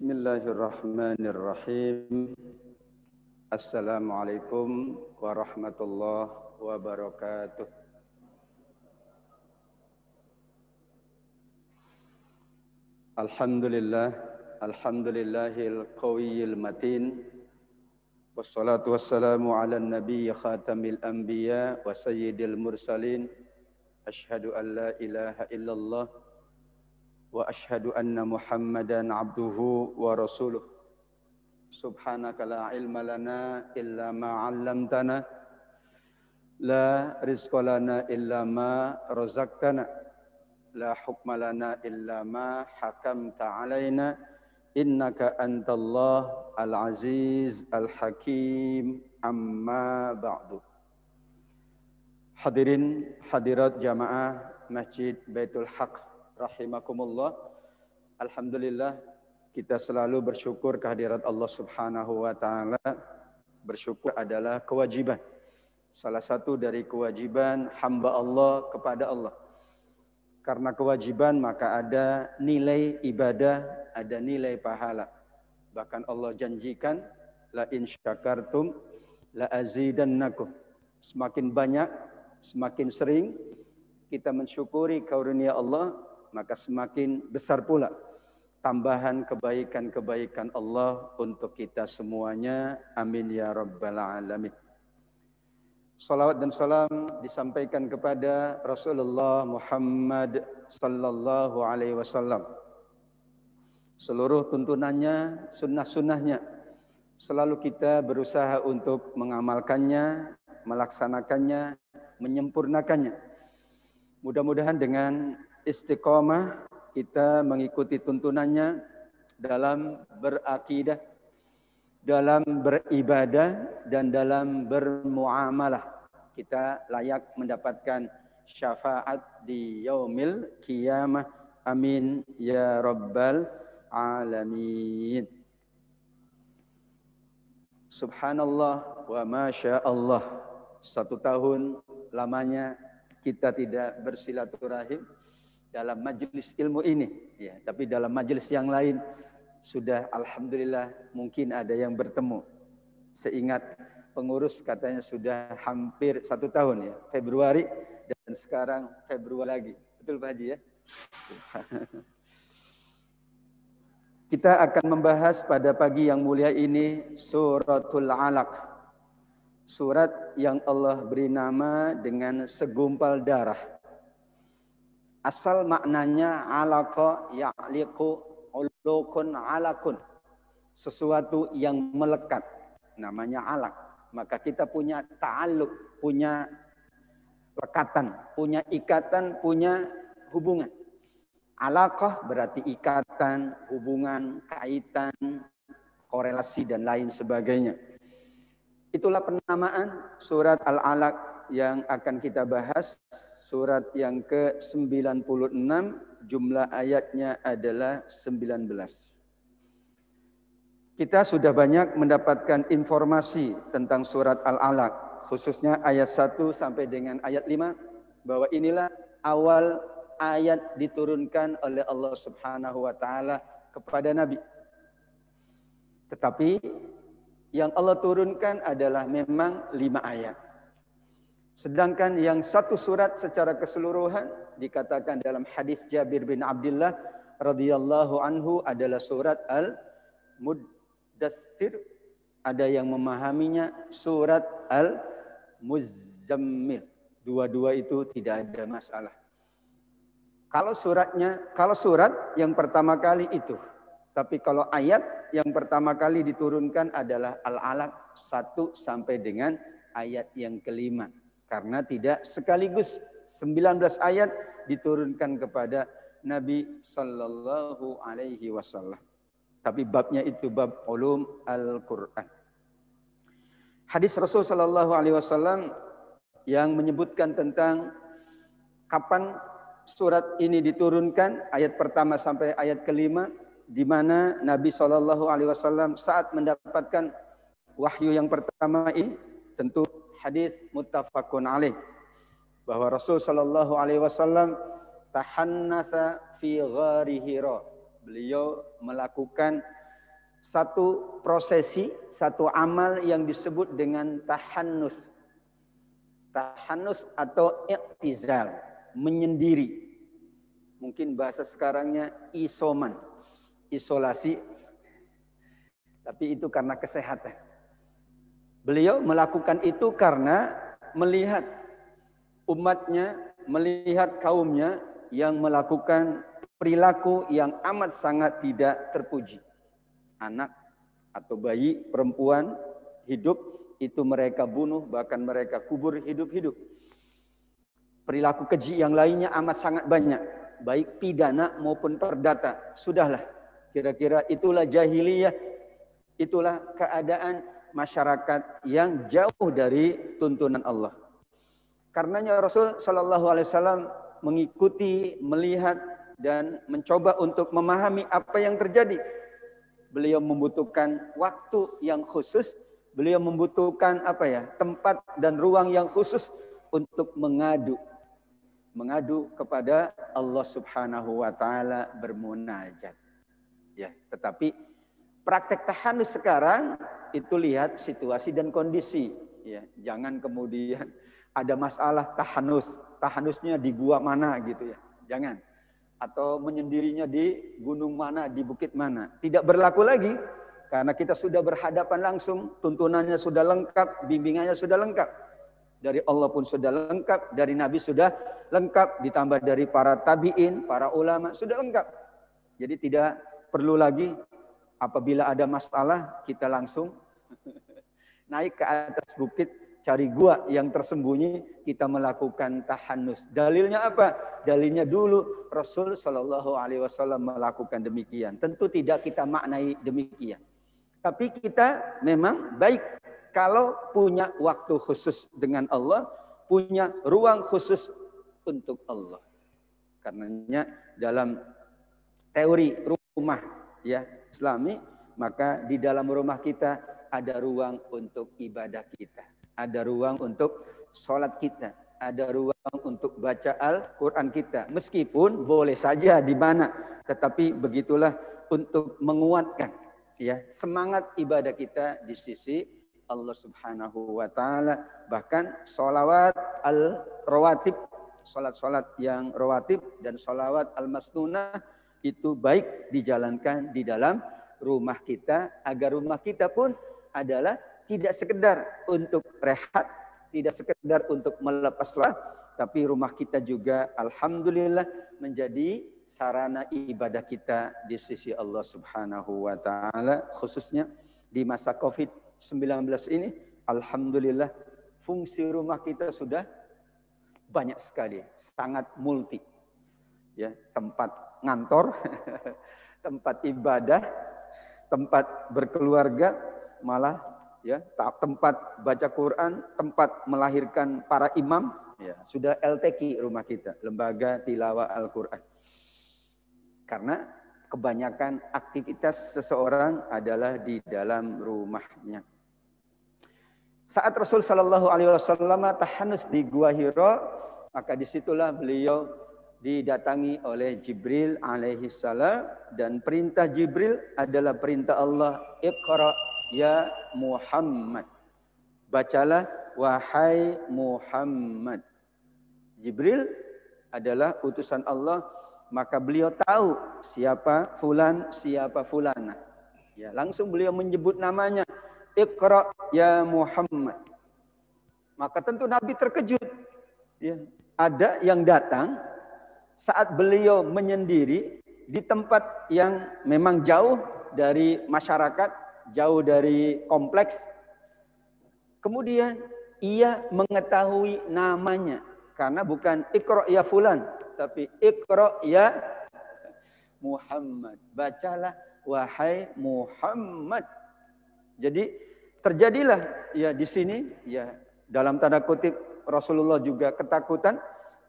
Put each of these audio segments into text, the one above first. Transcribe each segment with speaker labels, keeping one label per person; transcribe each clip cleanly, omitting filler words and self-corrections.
Speaker 1: Bismillahirrahmanirrahim. Assalamualaikum warahmatullahi wabarakatuh. Alhamdulillahil qawiyil matin. Wassalatu wassalamu ala nabiy khatamil anbiya wa sayyidil mursalin. Asyhadu an la ilaha illallah wa asyhadu anna Muhammadan abduhu wa rasuluh. Subhanaka la ilma lana illa ma 'allamtana, la rizqa lana illa ma razaqtana, la hukma lana illa ma hakamta 'alaina, innaka antallah al-aziz al-hakim. Amma ba'du. Hadirin hadirat jamaah Masjid Baitul Haq rahimakumullah. Alhamdulillah, kita selalu bersyukur kehadirat Allah Subhanahu wa taala. Bersyukur adalah kewajiban. Salah satu dari kewajiban hamba Allah kepada Allah. Karena kewajiban maka ada nilai ibadah, ada nilai pahala. Bahkan Allah janjikan, la in syakartum la azidannakum. Semakin banyak, semakin sering kita mensyukuri karunia Allah, maka semakin besar pula tambahan kebaikan-kebaikan Allah untuk kita semuanya. Amin ya rabbal alamin. Salawat dan salam disampaikan kepada Rasulullah Muhammad sallallahu alaihi wasallam. Seluruh tuntunannya, sunnah-sunnahnya selalu kita berusaha untuk mengamalkannya, melaksanakannya, menyempurnakannya. Mudah-mudahan dengan istiqomah kita mengikuti tuntunannya dalam berakidah, dalam beribadah, dan dalam bermuamalah. Kita layak mendapatkan syafaat di yaumil qiyamah. Amin ya rabbal alamin. Subhanallah wa masyaallah. 1 tahun lamanya kita tidak bersilaturahim dalam majelis ilmu ini, ya, tapi dalam majelis yang lain sudah alhamdulillah mungkin ada yang bertemu. Seingat pengurus katanya sudah hampir 1 tahun ya, Februari, dan sekarang Februari lagi. Betul Pak Haji ya? Kita akan membahas pada pagi yang mulia ini Suratul Alaq. Surat yang Allah beri nama dengan segumpal darah. Asal maknanya alaqa ya'liqu ulukun alakun. Sesuatu yang melekat. Namanya alaq. Maka kita punya ta'alluq, punya lekatan, punya ikatan, punya hubungan. Alaqah berarti ikatan, hubungan, kaitan, korelasi dan lain sebagainya. Itulah penamaan surat Al-Alaq yang akan kita bahas. Surat yang ke-96, jumlah ayatnya adalah 19. Kita sudah banyak mendapatkan informasi tentang surat Al-Alaq, khususnya ayat 1 sampai dengan ayat 5, bahwa inilah awal ayat diturunkan oleh Allah Subhanahu wa taala kepada Nabi. Tetapi yang Allah turunkan adalah memang 5 ayat. Sedangkan yang satu surat secara keseluruhan dikatakan dalam hadis Jabir bin Abdullah radhiyallahu anhu adalah surat Al-Muddatsir. Ada yang memahaminya surat Al-Muzzammil. Dua-dua itu tidak ada masalah. Kalau surat yang pertama kali itu, tapi kalau ayat yang pertama kali diturunkan adalah Al-Alaq 1 sampai dengan ayat yang kelima. Karena tidak sekaligus 19 ayat diturunkan kepada Nabi sallallahu alaihi wasallam. Tapi babnya itu bab ulum Al-Quran. Hadis Rasul sallallahu alaihi wasallam yang menyebutkan tentang kapan surat ini diturunkan, ayat pertama sampai ayat kelima, di mana Nabi sallallahu alaihi wasallam saat mendapatkan wahyu yang pertama ini, tentu hadis muttafaqun alaih, bahwa Rasul sallallahu alaihi wasallam tahannatsa fi ghari Hira. Beliau melakukan satu prosesi, satu amal yang disebut dengan tahannus. Tahannus atau iktizal, menyendiri. Mungkin bahasa sekarangnya isoman, isolasi. Tapi itu karena kesehatan. Beliau melakukan itu karena melihat umatnya, melihat kaumnya yang melakukan perilaku yang amat sangat tidak terpuji. Anak atau bayi perempuan hidup itu mereka bunuh, bahkan mereka kubur hidup-hidup. Perilaku keji yang lainnya amat sangat banyak, baik pidana maupun perdata. Sudahlah, kira-kira itulah jahiliyah, itulah keadaan masyarakat yang jauh dari tuntunan Allah. Karenanya Rasul Shallallahu Alaihi Wasallam mengikuti, melihat dan mencoba untuk memahami apa yang terjadi. Beliau membutuhkan waktu yang khusus, beliau membutuhkan tempat dan ruang yang khusus untuk mengadu kepada Allah Subhanahu wa taala, bermunajat. Ya, tetapi praktek tahannus sekarang itu lihat situasi dan kondisi, ya. Jangan kemudian ada masalah tahannusnya di gua mana gitu ya. Jangan. Atau menyendirinya di gunung mana, di bukit mana. Tidak berlaku lagi karena kita sudah berhadapan langsung, tuntunannya sudah lengkap, bimbingannya sudah lengkap. Dari Allah pun sudah lengkap, dari Nabi sudah lengkap, ditambah dari para tabi'in, para ulama sudah lengkap. Jadi tidak perlu lagi apabila ada masalah kita langsung naik ke atas bukit, cari gua yang tersembunyi, kita melakukan tahannus. Dalilnya apa? Dalilnya dulu Rasul Shallallahu Alaihi Wasallam melakukan demikian. Tentu tidak kita maknai demikian. Tapi kita memang baik kalau punya waktu khusus dengan Allah, punya ruang khusus untuk Allah. Karenanya dalam teori rumah ya Islami, maka di dalam rumah kita ada ruang untuk ibadah kita. Ada ruang untuk sholat kita, ada ruang untuk baca Al-Quran kita. Meskipun boleh saja di mana, tetapi begitulah untuk menguatkan ya semangat ibadah kita di sisi Allah Subhanahu wa taala. Bahkan sholawat al-rawatib, sholat-sholat yang rawatib dan sholawat al-masnunah itu baik dijalankan di dalam rumah kita, agar rumah kita pun adalah tidak sekedar untuk rehat, tidak sekedar untuk melepas lelah, tapi rumah kita juga alhamdulillah menjadi sarana ibadah kita di sisi Allah Subhanahu wa taala, khususnya di masa Covid-19 ini. Alhamdulillah fungsi rumah kita sudah banyak sekali, sangat multi. Ya, tempat ngantor, tempat ibadah, tempat berkeluarga, malah ya tempat baca Quran, tempat melahirkan para imam, ya sudah LTQ rumah kita, lembaga tilawah Al-Quran. Karena kebanyakan aktivitas seseorang adalah di dalam rumahnya. Saat Rasul Shallallahu Alaihi Wasallam tahannus di Gua Hira, maka disitulah beliau didatangi oleh Jibril alaihi salam, dan perintah Jibril adalah perintah Allah, Iqra ya Muhammad. Bacalah wahai Muhammad. Jibril adalah utusan Allah, maka beliau tahu siapa fulan, siapa fulana. Ya, langsung beliau menyebut namanya, Iqra ya Muhammad. Maka tentu Nabi terkejut. Ya, ada yang datang saat beliau menyendiri di tempat yang memang jauh dari masyarakat, jauh dari kompleks. Kemudian ia mengetahui namanya, karena bukan Iqra ya fulan, tapi Iqra ya Muhammad. Bacalah wahai Muhammad. Jadi terjadilah ya di sini ya dalam tanda kutip Rasulullah juga ketakutan.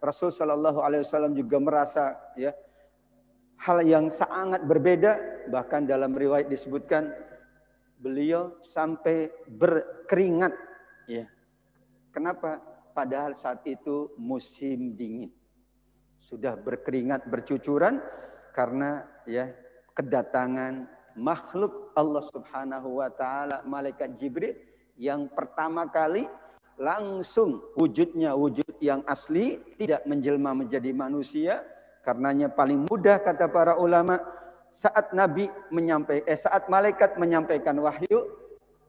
Speaker 1: Rasul Shallallahu Alaihi Wasallam juga merasa ya hal yang sangat berbeda. Bahkan dalam riwayat disebutkan beliau sampai berkeringat. Ya. Kenapa? Padahal saat itu musim dingin. Sudah berkeringat bercucuran karena ya kedatangan makhluk Allah Subhanahu wa taala, malaikat Jibril yang pertama kali langsung wujudnya wujud yang asli, tidak menjelma menjadi manusia. Karenanya paling mudah kata para ulama, saat saat malaikat menyampaikan wahyu,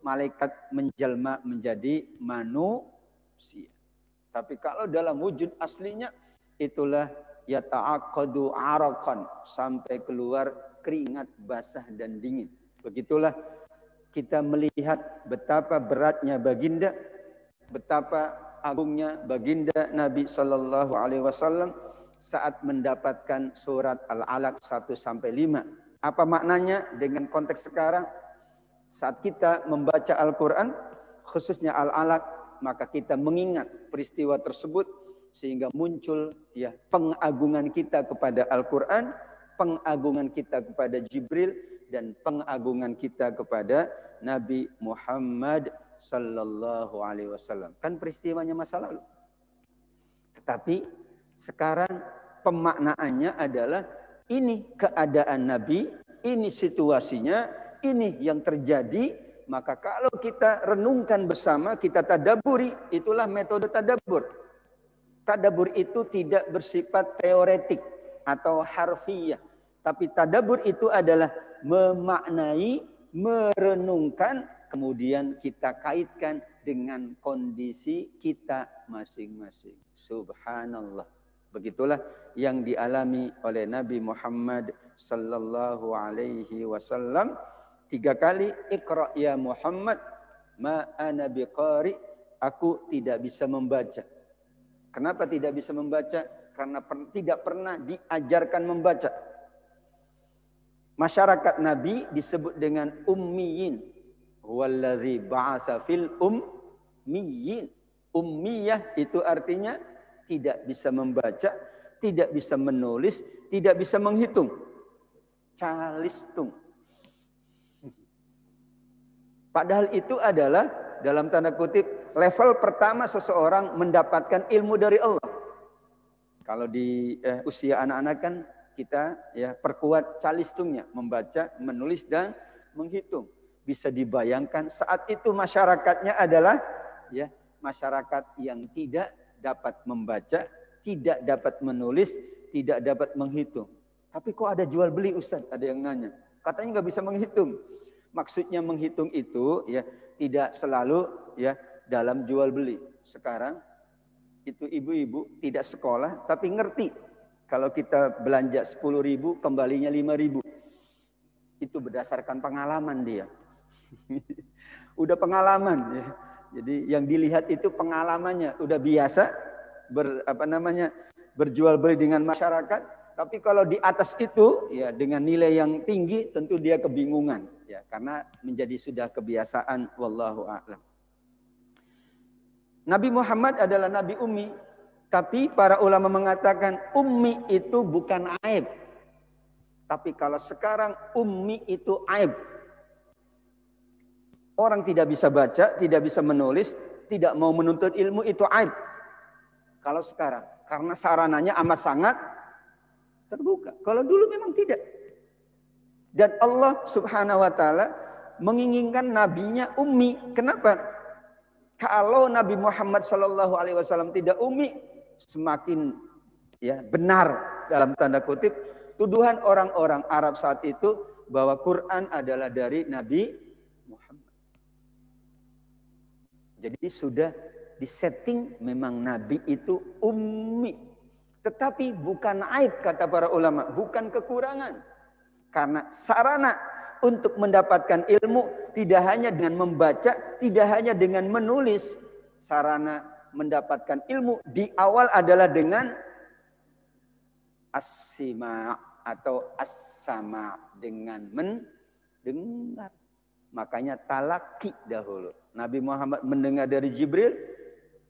Speaker 1: malaikat menjelma menjadi manusia. Tapi kalau dalam wujud aslinya, itulah yata'aqadu araqan, sampai keluar keringat basah dan dingin. Begitulah kita melihat betapa beratnya baginda, betapa agungnya baginda Nabi Sallallahu Alaihi Wasallam saat mendapatkan surat Al-Alaq 1-5. Apa maknanya dengan konteks sekarang? Saat kita membaca Al-Quran, khususnya Al-Alaq, maka kita mengingat peristiwa tersebut sehingga muncul ya pengagungan kita kepada Al-Quran, pengagungan kita kepada Jibril, dan pengagungan kita kepada Nabi Muhammad Sallallahu Alaihi Wasallam. Kan peristiwanya masa lalu. Tetapi sekarang pemaknaannya adalah ini keadaan Nabi, ini situasinya, ini yang terjadi. Maka kalau kita renungkan bersama, kita tadaburi, itulah metode tadabur. Tadabur itu tidak bersifat teoretik atau harfiah. Tapi tadabur itu adalah memaknai, merenungkan, kemudian kita kaitkan dengan kondisi kita masing-masing. Subhanallah. Begitulah yang dialami oleh Nabi Muhammad sallallahu alaihi wasallam. 3 kali, Iqra ya Muhammad, ma ana biqari, aku tidak bisa membaca. Kenapa tidak bisa membaca? Karena tidak pernah diajarkan membaca. Masyarakat Nabi disebut dengan ummiyin. Wallazi ba'atsa fil ummiyin. Ummiyah itu artinya tidak bisa membaca, tidak bisa menulis, tidak bisa menghitung. Calistung. Padahal itu adalah dalam tanda kutip level pertama seseorang mendapatkan ilmu dari Allah. Kalau di usia anak-anak kan kita ya perkuat calistungnya, membaca, menulis dan menghitung. Bisa dibayangkan saat itu masyarakatnya adalah ya masyarakat yang tidak dapat membaca, tidak dapat menulis, tidak dapat menghitung. Tapi kok ada jual beli Ustaz? Ada yang nanya. Katanya nggak bisa menghitung. Maksudnya menghitung itu ya tidak selalu ya dalam jual beli. Sekarang itu ibu-ibu tidak sekolah tapi ngerti. Kalau kita belanja 10.000 kembalinya 5.000. Itu berdasarkan pengalaman dia. Udah pengalaman ya. Jadi yang dilihat itu pengalamannya, udah biasa berjual beli dengan masyarakat. Tapi kalau di atas itu ya dengan nilai yang tinggi tentu dia kebingungan ya karena menjadi sudah kebiasaan, wallahu a'lam. Nabi Muhammad adalah nabi ummi, tapi para ulama mengatakan ummi itu bukan aib. Tapi kalau sekarang ummi itu aib. Orang tidak bisa baca, tidak bisa menulis, tidak mau menuntut ilmu itu aib. Kalau sekarang karena sarananya amat sangat terbuka. Kalau dulu memang tidak. Dan Allah Subhanahu wa taala menginginkan nabinya ummi. Kenapa? Kalau Nabi Muhammad sallallahu alaihi wasallam tidak ummi, semakin ya benar dalam tanda kutip tuduhan orang-orang Arab saat itu bahwa Quran adalah dari Nabi Muhammad. Jadi sudah disetting memang nabi itu ummi. Tetapi bukan aib kata para ulama, bukan kekurangan. Karena sarana untuk mendapatkan ilmu tidak hanya dengan membaca, tidak hanya dengan menulis. Sarana mendapatkan ilmu di awal adalah dengan as-sima' atau as-sama' dengan mendengar. Makanya talaki dahulu. Nabi Muhammad mendengar dari Jibril,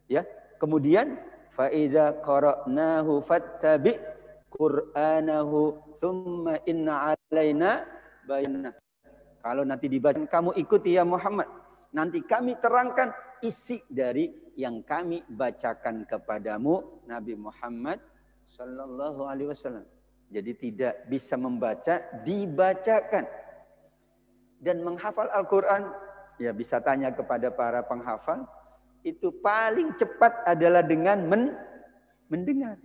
Speaker 1: ya. Kemudian فَإِذَا قَرَأْنَاهُ فَاتَّبِعْ قُرْآنَهُ ثُمَّ إِنَّ عَلَيْنَا بَيَانَهُ. Kalau nanti dibaca, kamu ikuti ya Muhammad. Nanti kami terangkan isi dari yang kami bacakan kepadamu, Nabi Muhammad sallallahu alaihi wasallam. Jadi tidak bisa membaca, dibacakan. Dan menghafal Al-Quran, ya bisa tanya kepada para penghafal, itu paling cepat adalah dengan mendengar.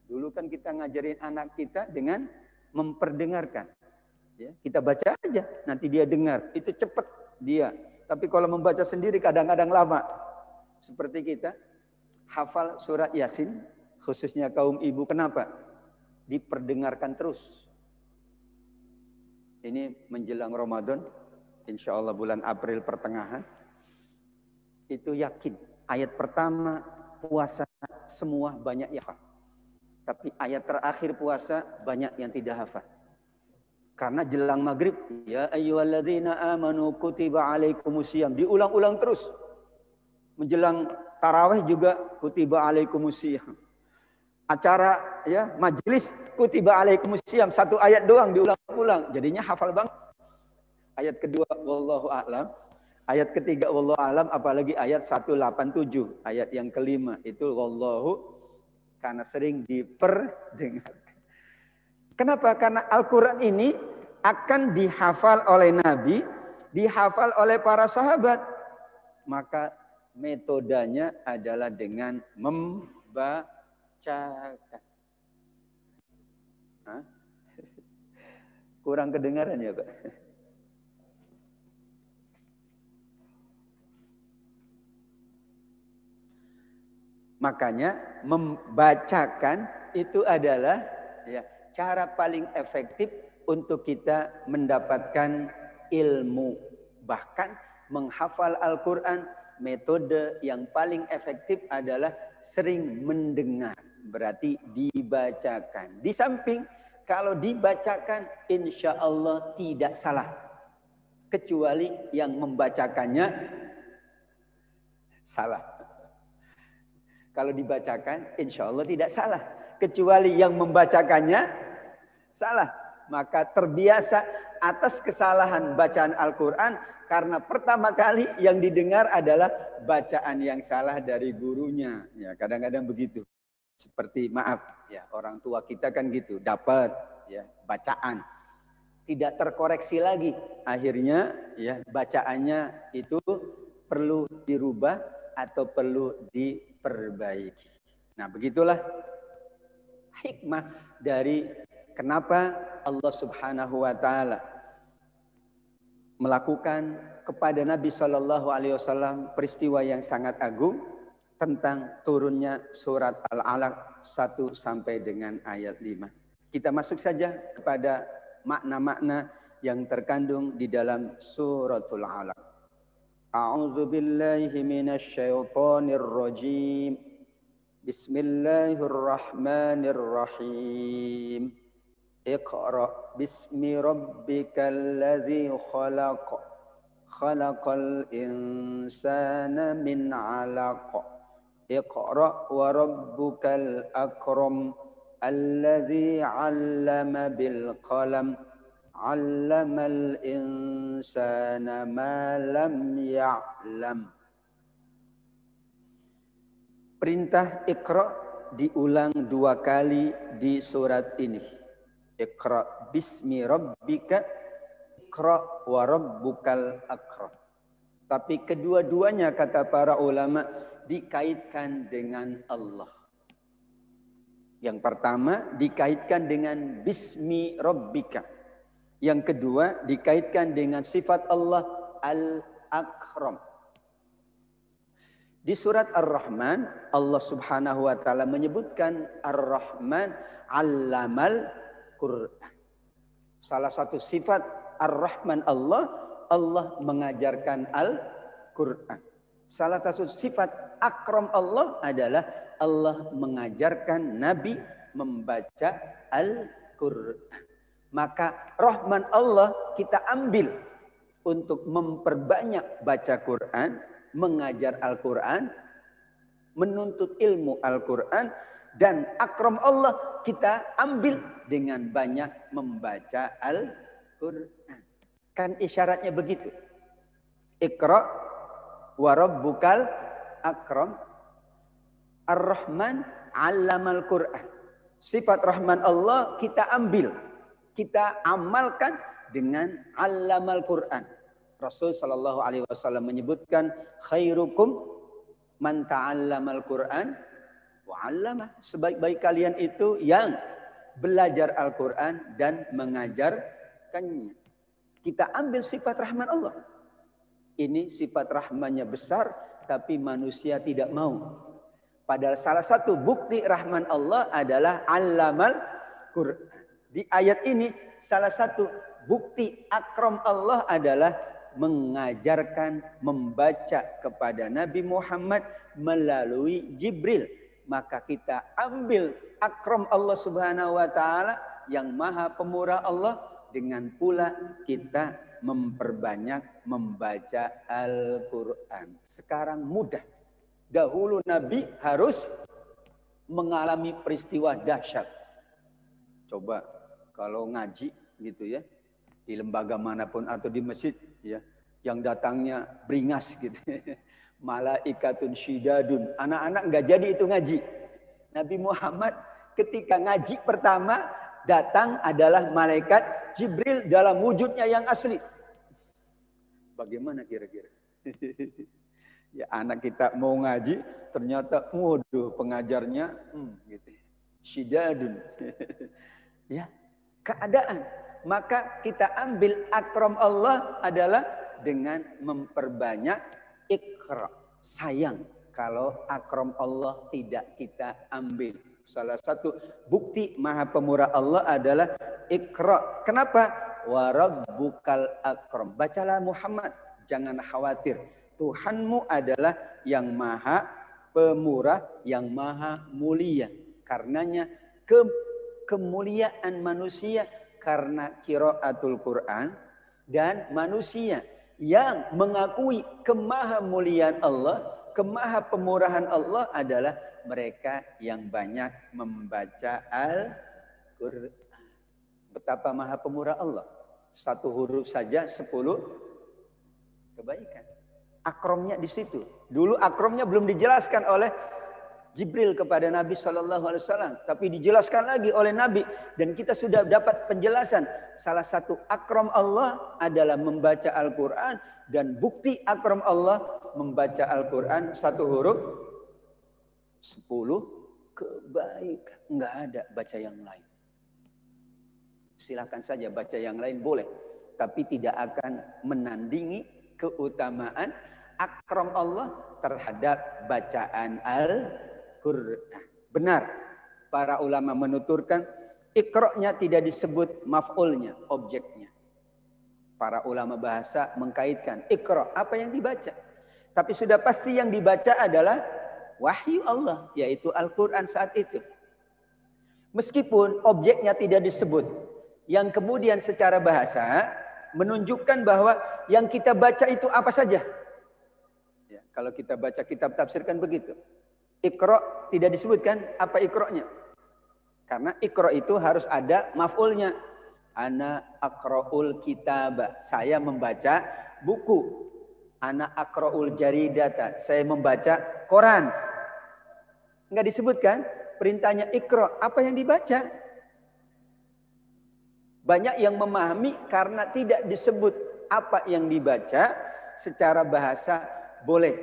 Speaker 1: Dulu kan kita ngajarin anak kita dengan memperdengarkan. Ya, kita baca aja, nanti dia dengar. Itu cepat dia. Tapi kalau membaca sendiri kadang-kadang lama. Seperti kita, hafal surat Yasin, khususnya kaum ibu. Kenapa? Diperdengarkan terus. Ini menjelang Ramadan, insya Allah bulan April pertengahan. Itu yakin. Ayat pertama puasa semua banyak yang hafal. Tapi ayat terakhir puasa banyak yang tidak hafal. Karena jelang maghrib, ya ayyuhalladzina amanu kutiba alaikumusiyam. Diulang-ulang terus. Menjelang tarawih juga kutiba alaikumusiyam. Acara ya majelis kutiba alaikumusiyam. Satu ayat doang diulang-ulang. Jadinya hafal banget. Ayat kedua wallahu a'lam. Ayat ketiga wallahu a'lam, apalagi ayat 187. Ayat yang kelima itu wallahu, karena sering diperdengarkan. Kenapa? Karena Al-Quran ini akan dihafal oleh Nabi, dihafal oleh para sahabat. Maka metodenya adalah dengan membacakan. Hah? Kurang kedengaran ya Pak? Makanya membacakan itu adalah ya, cara paling efektif untuk kita mendapatkan ilmu. Bahkan menghafal Al-Quran, metode yang paling efektif adalah sering mendengar. Berarti dibacakan. Di samping kalau dibacakan insya Allah tidak salah. Kecuali yang membacakannya salah. Kalau dibacakan, insya Allah tidak salah. Kecuali yang membacakannya salah. Maka terbiasa atas kesalahan bacaan Al-Quran. Karena pertama kali yang didengar adalah bacaan yang salah dari gurunya. Ya, kadang-kadang begitu. Seperti maaf, ya orang tua kita kan gitu. Dapat ya bacaan. Tidak terkoreksi lagi. Akhirnya ya bacaannya itu perlu dirubah atau perlu diperbaiki. Nah, begitulah hikmah dari kenapa Allah Subhanahu wa taala melakukan kepada Nabi Shallallahu alaihi wasallam peristiwa yang sangat agung tentang turunnya surat Al-Alaq 1 sampai dengan ayat 5. Kita masuk saja kepada makna-makna yang terkandung di dalam suratul Alaq. A'udzu billahi minasy syaithanir rajim. Bismillahirrahmanirrahim. Iqra bismi rabbikal ladzi khalaq. Khalaqal insana min 'alaq. Iqra wa rabbukal akram alladzi 'allama bil qalam. 'Allamal insana ma lam ya'lam. Perintah Iqra diulang 2 kali di surat ini. Iqra bismi rabbika, Iqra wa rabbukal akram. Tapi kedua-duanya kata para ulama dikaitkan dengan Allah. Yang pertama dikaitkan dengan bismi rabbika. Yang kedua dikaitkan dengan sifat Allah Al-Akram. Di surat Ar-Rahman Allah Subhanahu wa taala menyebutkan Ar-Rahman 'allamal Qur'an. Salah satu sifat Ar-Rahman Allah mengajarkan Al-Qur'an. Salah satu sifat Akram Allah adalah Allah mengajarkan Nabi membaca Al-Qur'an. Maka Rahman Allah kita ambil untuk memperbanyak baca Quran, mengajar Al-Quran, menuntut ilmu Al-Quran, dan Akram Allah kita ambil dengan banyak membaca Al-Quran. Kan isyaratnya begitu. Iqra wa rabbukal akram. Ar-Rahman 'allamal Quran. Sifat Rahman Allah kita ambil, kita amalkan dengan 'allamal Quran. Rasul Shallallahu Alaihi Wasallam menyebutkan khairukum man ta'allamal Quran wa 'allamah. Sebaik-baik kalian itu yang belajar Al-Quran dan mengajarkannya. Kita ambil sifat rahman Allah. Ini sifat rahmannya besar, tapi manusia tidak mau. Padahal salah satu bukti rahman Allah adalah 'allamal Quran. Di ayat ini salah satu bukti akram Allah adalah mengajarkan membaca kepada Nabi Muhammad melalui Jibril. Maka kita ambil akram Allah Subhanahu wa taala yang maha pemurah Allah, dengan pula kita memperbanyak membaca Al-Quran. Sekarang mudah. Dahulu Nabi harus mengalami peristiwa dahsyat. Coba kalau ngaji gitu ya, di lembaga manapun atau di masjid ya, yang datangnya beringas gitu. Malaikatun syidadun. Anak-anak nggak jadi itu ngaji. Nabi Muhammad ketika ngaji pertama datang adalah malaikat Jibril dalam wujudnya yang asli. Bagaimana kira-kira? Ya anak kita mau ngaji ternyata waduh pengajarnya gitu. Syidadun. Ya, keadaan. Maka kita ambil akram Allah adalah dengan memperbanyak ikra. Sayang kalau akram Allah tidak kita ambil. Salah satu bukti maha pemurah Allah adalah ikra. Kenapa? Wa rabbukal akram. Bacalah Muhammad, jangan khawatir. Tuhanmu adalah yang maha pemurah, yang maha mulia. Karenanya kemuliaan manusia karena qiraatul Quran, dan manusia yang mengakui kemahamuliaan Allah, kemahapemurahan Allah adalah mereka yang banyak membaca Al-Quran. Betapa maha pemurah Allah. Satu huruf saja 10 kebaikan. Akromnya di situ. Dulu akromnya belum dijelaskan oleh Jibril kepada Nabi SAW, tapi dijelaskan lagi oleh Nabi, dan kita sudah dapat penjelasan. Salah satu akram Allah adalah membaca Al-Quran, dan bukti akram Allah membaca Al-Quran satu huruf 10 kebaikan. Enggak ada baca yang lain. Silakan saja baca yang lain boleh, tapi tidak akan menandingi keutamaan akram Allah terhadap bacaan Al-Quran. Benar, para ulama menuturkan ikra'nya tidak disebut maf'ulnya, objeknya. Para ulama bahasa mengkaitkan ikra' apa yang dibaca. Tapi sudah pasti yang dibaca adalah wahyu Allah, yaitu Al-Quran saat itu. Meskipun objeknya tidak disebut, yang kemudian secara bahasa menunjukkan bahwa yang kita baca itu apa saja. Ya, kalau kita baca kitab tafsir kan begitu. Iqra tidak disebutkan apa iqra'nya. Karena iqra itu harus ada maf'ulnya. Ana aqra'ul kitaba. Saya membaca buku. Ana aqra'ul jaridata. Saya membaca koran. Enggak disebutkan perintahnya iqra. Apa yang dibaca? Banyak yang memahami karena tidak disebut apa yang dibaca, secara bahasa boleh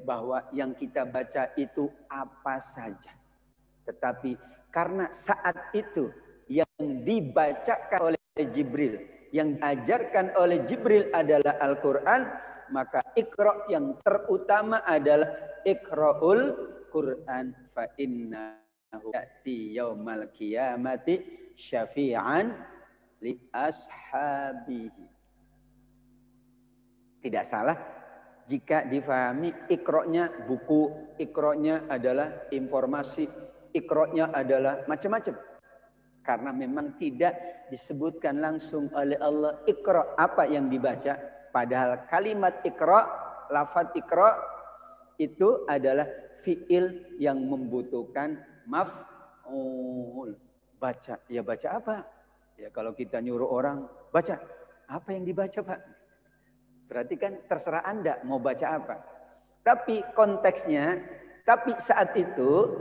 Speaker 1: bahwa yang kita baca itu apa saja. Tetapi karena saat itu yang dibacakan oleh Jibril, yang diajarkan oleh Jibril adalah Al-Quran, maka iqra' yang terutama adalah iqra'ul Quran, fa innahu ya'ti yaumal qiyamati syafi'an li ashabihi. Tidak salah jika difahami iqra'nya buku, iqra'nya adalah informasi, iqra'nya adalah macam-macam. Karena memang tidak disebutkan langsung oleh Allah iqra' apa yang dibaca. Padahal kalimat iqra', lafaz iqra' itu adalah fi'il yang membutuhkan maf'ul. Baca, ya baca apa? Ya kalau kita nyuruh orang baca, apa yang dibaca Pak? Berarti kan terserah Anda mau baca apa. Tapi konteksnya, tapi saat itu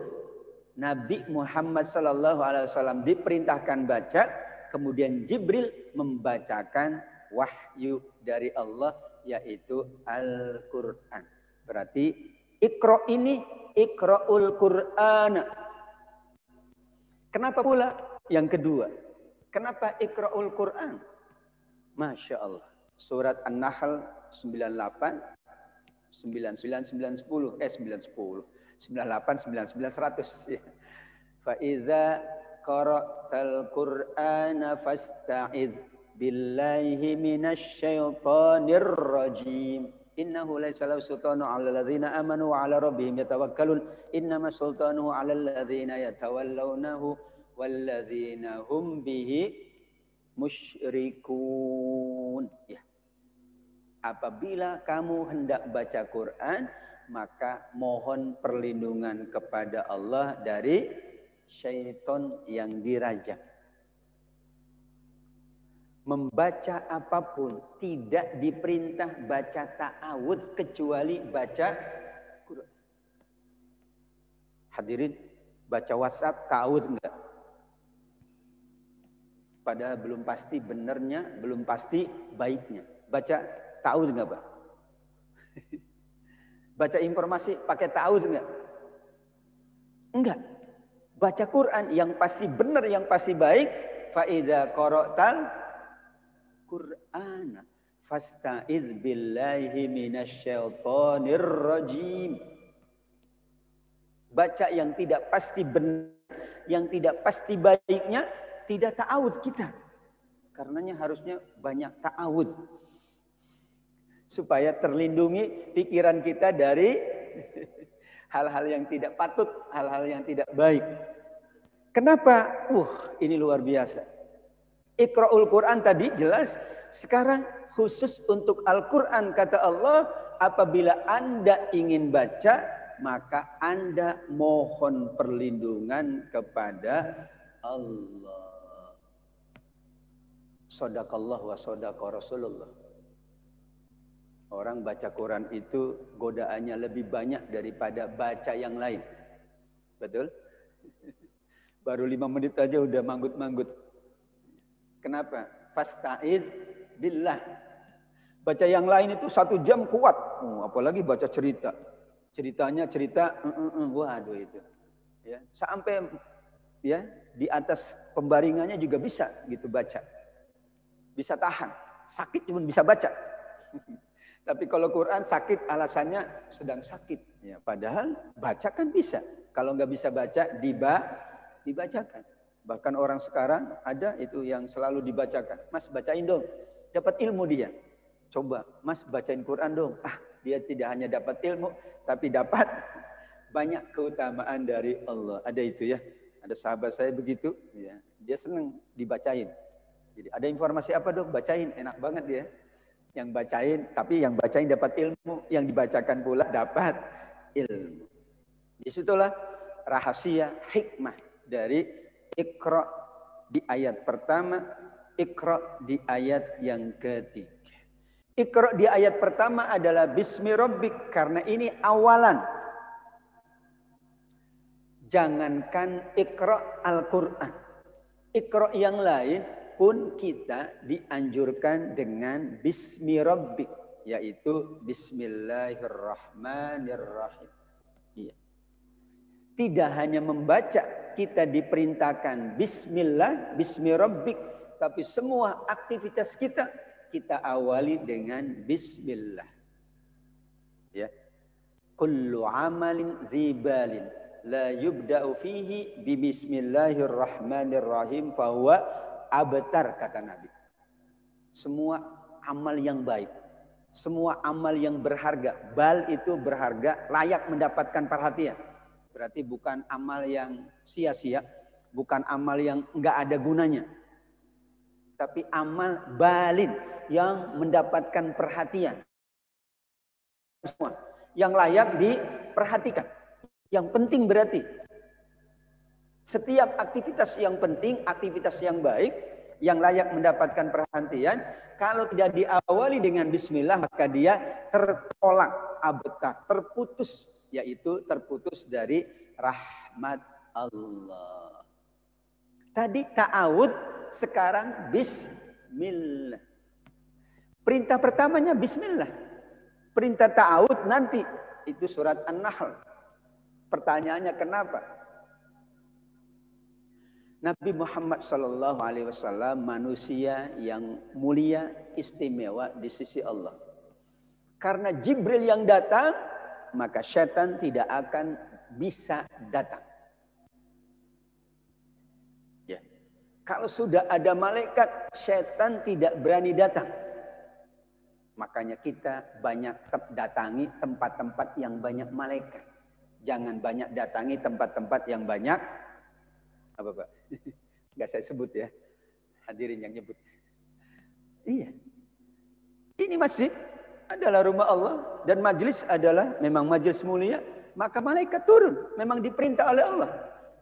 Speaker 1: Nabi Muhammad SAW diperintahkan baca, kemudian Jibril membacakan wahyu dari Allah yaitu Al-Quran. Berarti Iqra ini Iqra'ul Qur'an. Kenapa pula yang kedua? Kenapa Iqra'ul Qur'an? Masya Allah. Surat An-Nahl 98, 99, 910. 98, 99, 100. Fa'idha qara'tal Qur'ana fasta'idh billahi minasyaitonir rajim. Innahu laysa lahu sultanu 'alal ladzina amanu wa 'ala rabbihim yatawakkalun. Innama sultanuhu 'alal ladzina yatawallawnahu wal ladzina hum bihi musyrikun. Ya. Apabila kamu hendak baca Quran, maka mohon perlindungan kepada Allah dari syaitan yang dirajam. Membaca apapun tidak diperintah baca ta'awud kecuali baca Quran. Hadirin, baca WhatsApp ta'awud enggak? Padahal belum pasti benernya, belum pasti baiknya. Baca ta'awud enggak, Pak? Baca informasi pakai ta'awud enggak? Enggak. Baca Quran yang pasti benar, yang pasti baik. Fa idza qara'tal Qur'ana fasta'idz billahi minasyaitonir rajim. Baca yang tidak pasti benar, yang tidak pasti baiknya, tidak ta'awud kita. Karenanya harusnya banyak ta'awud. Supaya terlindungi pikiran kita dari hal-hal yang tidak patut, hal-hal yang tidak baik. Kenapa? Ini luar biasa. Iqra'ul Quran tadi jelas. Sekarang khusus untuk Al-Quran kata Allah, apabila Anda ingin baca, maka Anda mohon perlindungan kepada Allah. Shadaqallah wa shadaqa Rasulullah. Orang baca Quran itu godaannya lebih banyak daripada baca yang lain. Betul? Baru 5 menit aja udah manggut-manggut. Kenapa? Fasta'idz billah. Baca yang lain itu 1 jam kuat. Apalagi baca cerita. Ceritanya cerita, waduh itu. Ya, sampai ya di atas pembaringannya juga bisa gitu baca. Bisa tahan. Sakit cuma bisa baca. Tapi kalau Quran sakit alasannya sedang sakit. Ya, padahal baca kan bisa. Kalau nggak bisa baca, dibacakan. Bahkan orang sekarang ada itu yang selalu dibacakan. Mas bacain dong. Dapat ilmu dia. Coba, Mas bacain Quran dong. Dia tidak hanya dapat ilmu, tapi dapat banyak keutamaan dari Allah. Ada itu ya. Ada sahabat saya begitu. Ya, dia senang dibacain. Jadi ada informasi apa dong? Bacain. Enak banget dia. Yang bacain, tapi yang bacain dapat ilmu. Yang dibacakan pula dapat ilmu. Disitulah rahasia hikmah dari Iqra di ayat pertama, Iqra di ayat yang ketiga. Iqra di ayat pertama adalah Bismi Rabbik, karena ini awalan. Jangankan Iqra Al-Quran. Iqra yang lain pun kita dianjurkan dengan Bismi Rabbik, yaitu Bismillahirrahmanirrahim. Iya. Tidak hanya membaca, kita diperintahkan Bismillah, Bismi Rabbik. Tapi semua aktivitas kita awali dengan Bismillah. Ya. Kullu amalin zibalin la yubda'u fihi Bismillahirrahmanirrahim fahuwa abtar, kata Nabi. Semua amal yang baik, semua amal yang berharga, bal itu berharga, layak mendapatkan perhatian. Berarti bukan amal yang sia-sia, bukan amal yang enggak ada gunanya. Tapi amal balin yang mendapatkan perhatian. Semua yang layak diperhatikan. Yang penting berarti setiap aktivitas yang penting, aktivitas yang baik, yang layak mendapatkan perhatian, kalau tidak diawali dengan bismillah, maka dia tertolak, abtar, terputus. Yaitu terputus dari rahmat Allah. Tadi ta'awud, sekarang bismillah. Perintah pertamanya bismillah. Perintah ta'awud nanti. Itu surat An-Nahl. Pertanyaannya kenapa? Nabi Muhammad SAW manusia yang mulia, istimewa di sisi Allah. Karena Jibril yang datang, maka syaitan tidak akan bisa datang. Ya. Kalau sudah ada malaikat, syaitan tidak berani datang. Makanya kita banyak datangi tempat-tempat yang banyak malaikat. Jangan banyak datangi tempat-tempat yang banyak apa Pak? Enggak saya sebut ya. Hadirin yang nyebut. Iya. Ini masjid adalah rumah Allah dan majlis adalah memang majlis mulia, maka malaikat turun, memang diperintah oleh Allah.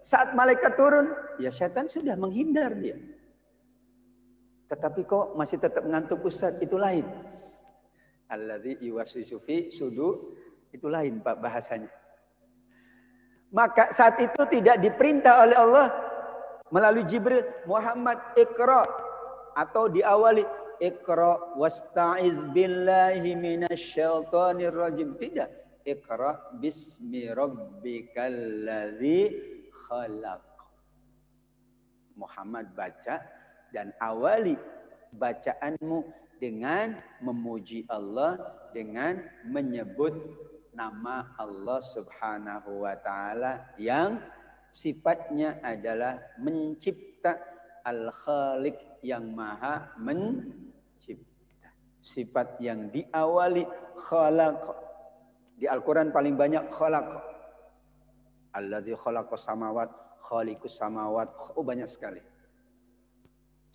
Speaker 1: Saat malaikat turun, ya syaitan sudah menghindar dia. Tetapi kok masih tetap ngantuk Ustaz, itu lain. Alladzi yuwaswisu fi sudur, itu lain Pak bahasanya. Maka saat itu tidak diperintah oleh Allah melalui Jibril, Muhammad Iqra, atau diawali Iqra wasta'iz billahi minasyaitonir rajim. Tidak. Iqra bismi rabbikal ladzi khalaq. Muhammad baca dan awali bacaanmu dengan memuji Allah, dengan menyebut nama Allah Subhanahu wa taala yang sifatnya adalah mencipta, Al-Khaliq yang maha mencipta. Sifat yang diawali khalaq. Di Al-Quran paling banyak khalaq. Alladzi khalaqas samawat, khaliqus samawat. Oh banyak sekali.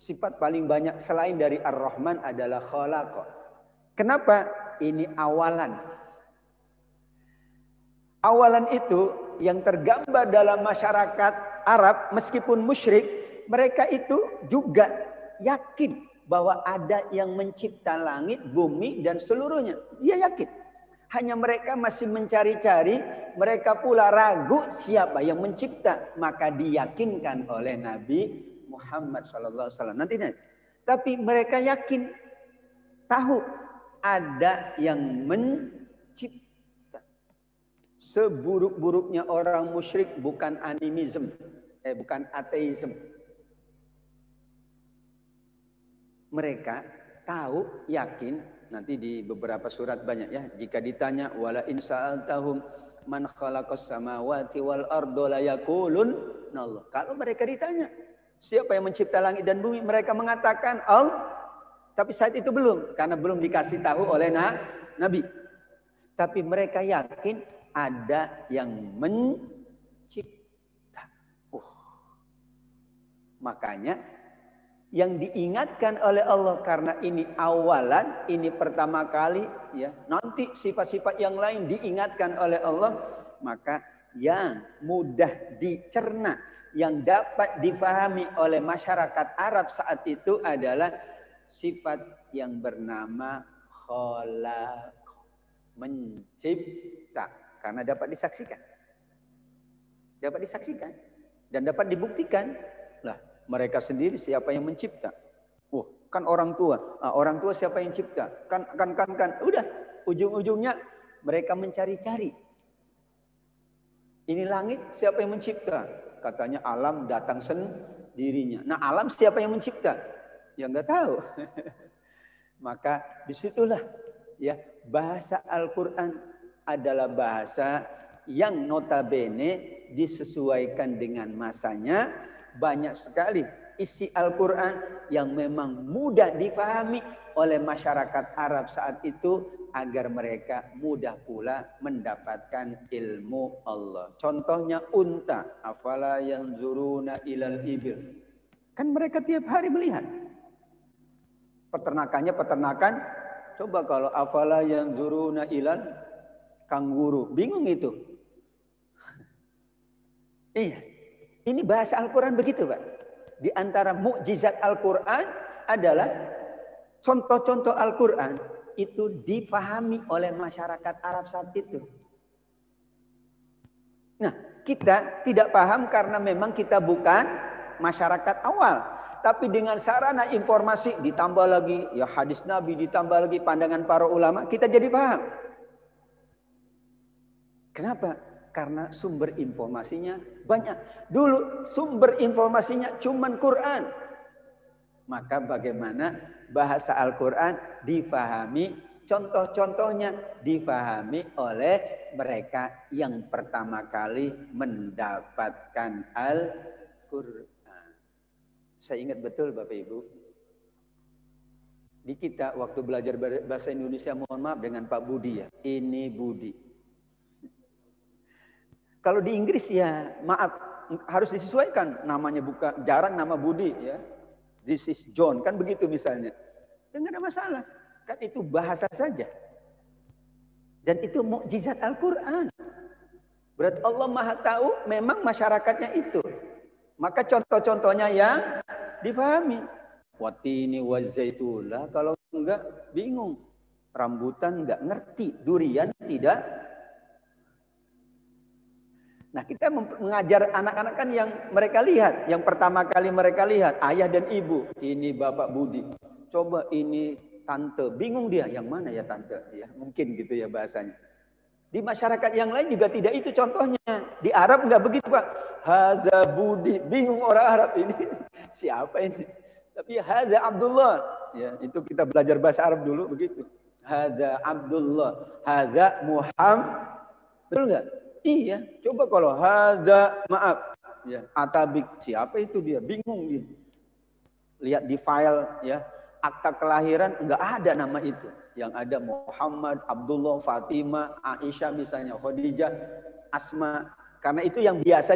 Speaker 1: Sifat paling banyak selain dari Ar-Rahman adalah khalaq. Kenapa? Ini awalan. Awalan itu yang tergambar dalam masyarakat Arab meskipun musyrik, mereka itu juga yakin bahwa ada yang mencipta langit, bumi dan seluruhnya. Dia yakin. Hanya mereka masih mencari-cari, mereka pula ragu siapa yang mencipta, maka diyakinkan oleh Nabi Muhammad SAW. Nanti. Tapi mereka yakin, tahu ada yang mencipta. Seburuk-buruknya orang musyrik bukan animisme, bukan ateisme. Mereka tahu, yakin, nanti di beberapa surat banyak ya. Jika ditanya wala in sa'altahum man khalaqas samawati wal arda la yaqulun Allah. Kalau mereka ditanya siapa yang mencipta langit dan bumi, mereka mengatakan Allah. Tapi saat itu belum, karena belum dikasih tahu oleh Nabi. Tapi mereka yakin ada yang mencipta. Makanya yang diingatkan oleh Allah karena ini awalan, ini pertama kali ya. Nanti sifat-sifat yang lain diingatkan oleh Allah, maka yang mudah dicerna, yang dapat difahami oleh masyarakat Arab saat itu adalah sifat yang bernama khalaq, mencipta, karena dapat disaksikan. Dapat disaksikan dan dapat dibuktikan. Lah, mereka sendiri siapa yang mencipta? Kan orang tua. Orang tua siapa yang cipta? Kan. Udah, ujung-ujungnya mereka mencari-cari. Ini langit siapa yang mencipta? Katanya alam datang sendirinya. Nah, alam siapa yang mencipta? Ya nggak tahu. Maka disitulah ya bahasa Al-Quran adalah bahasa yang notabene disesuaikan dengan masanya. Banyak sekali isi Al-Quran yang memang mudah difahami oleh masyarakat Arab saat itu agar mereka mudah pula mendapatkan ilmu Allah. Contohnya unta, afala yanzuruna ilal ibil. Kan mereka tiap hari melihat. Peternakannya peternakan. Coba kalau afala yanzuruna ilal kanguru, bingung itu. Iya. Ini bahasa Al-Quran begitu Pak. Di antara mukjizat Al-Quran adalah contoh-contoh Al-Quran itu difahami oleh masyarakat Arab saat itu. Nah, kita tidak paham karena memang kita bukan masyarakat awal. Tapi dengan sarana informasi ditambah lagi, ya hadis Nabi ditambah lagi pandangan para ulama, kita jadi paham. Kenapa? Karena sumber informasinya banyak. Dulu sumber informasinya cuman Quran. Maka bagaimana bahasa Al-Quran difahami, contoh-contohnya difahami oleh mereka yang pertama kali mendapatkan Al-Quran. Saya ingat betul Bapak Ibu. Di kita waktu belajar bahasa Indonesia, mohon maaf dengan Pak Budi ya. Ini Budi. Kalau di Inggris ya maaf, harus disesuaikan. Namanya bukan, jarang nama Budi ya. This is John, kan begitu misalnya. Dan nggak ada masalah. Kan itu bahasa saja. Dan itu mukjizat Al-Quran. Berarti Allah Maha tahu memang masyarakatnya itu. Maka contoh-contohnya yang difahami. Watini wa zaitulah, kalau enggak bingung. Rambutan enggak ngerti, durian tidak. Nah, kita mengajar anak-anak kan yang mereka lihat, yang pertama kali mereka lihat, ayah dan ibu. Ini Bapak Budi. Coba ini tante, bingung dia, yang mana ya tante? Ya, mungkin gitu ya bahasanya. Di masyarakat yang lain juga tidak itu contohnya. Di Arab enggak begitu, Pak. Hadza Budi, bingung orang Arab ini. Siapa ini? Tapi hadza Abdullah. Ya, itu kita belajar bahasa Arab dulu begitu. Hadza Abdullah, hadza Muhammad. Betul enggak? Iya, coba kalau hadza maaf. Ya, Atabik, siapa itu dia? Bingung dia. Lihat di file ya, akta kelahiran enggak ada nama itu. Yang ada Muhammad, Abdullah, Fatimah, Aisyah misalnya, Khadijah, Asma. Karena itu yang biasa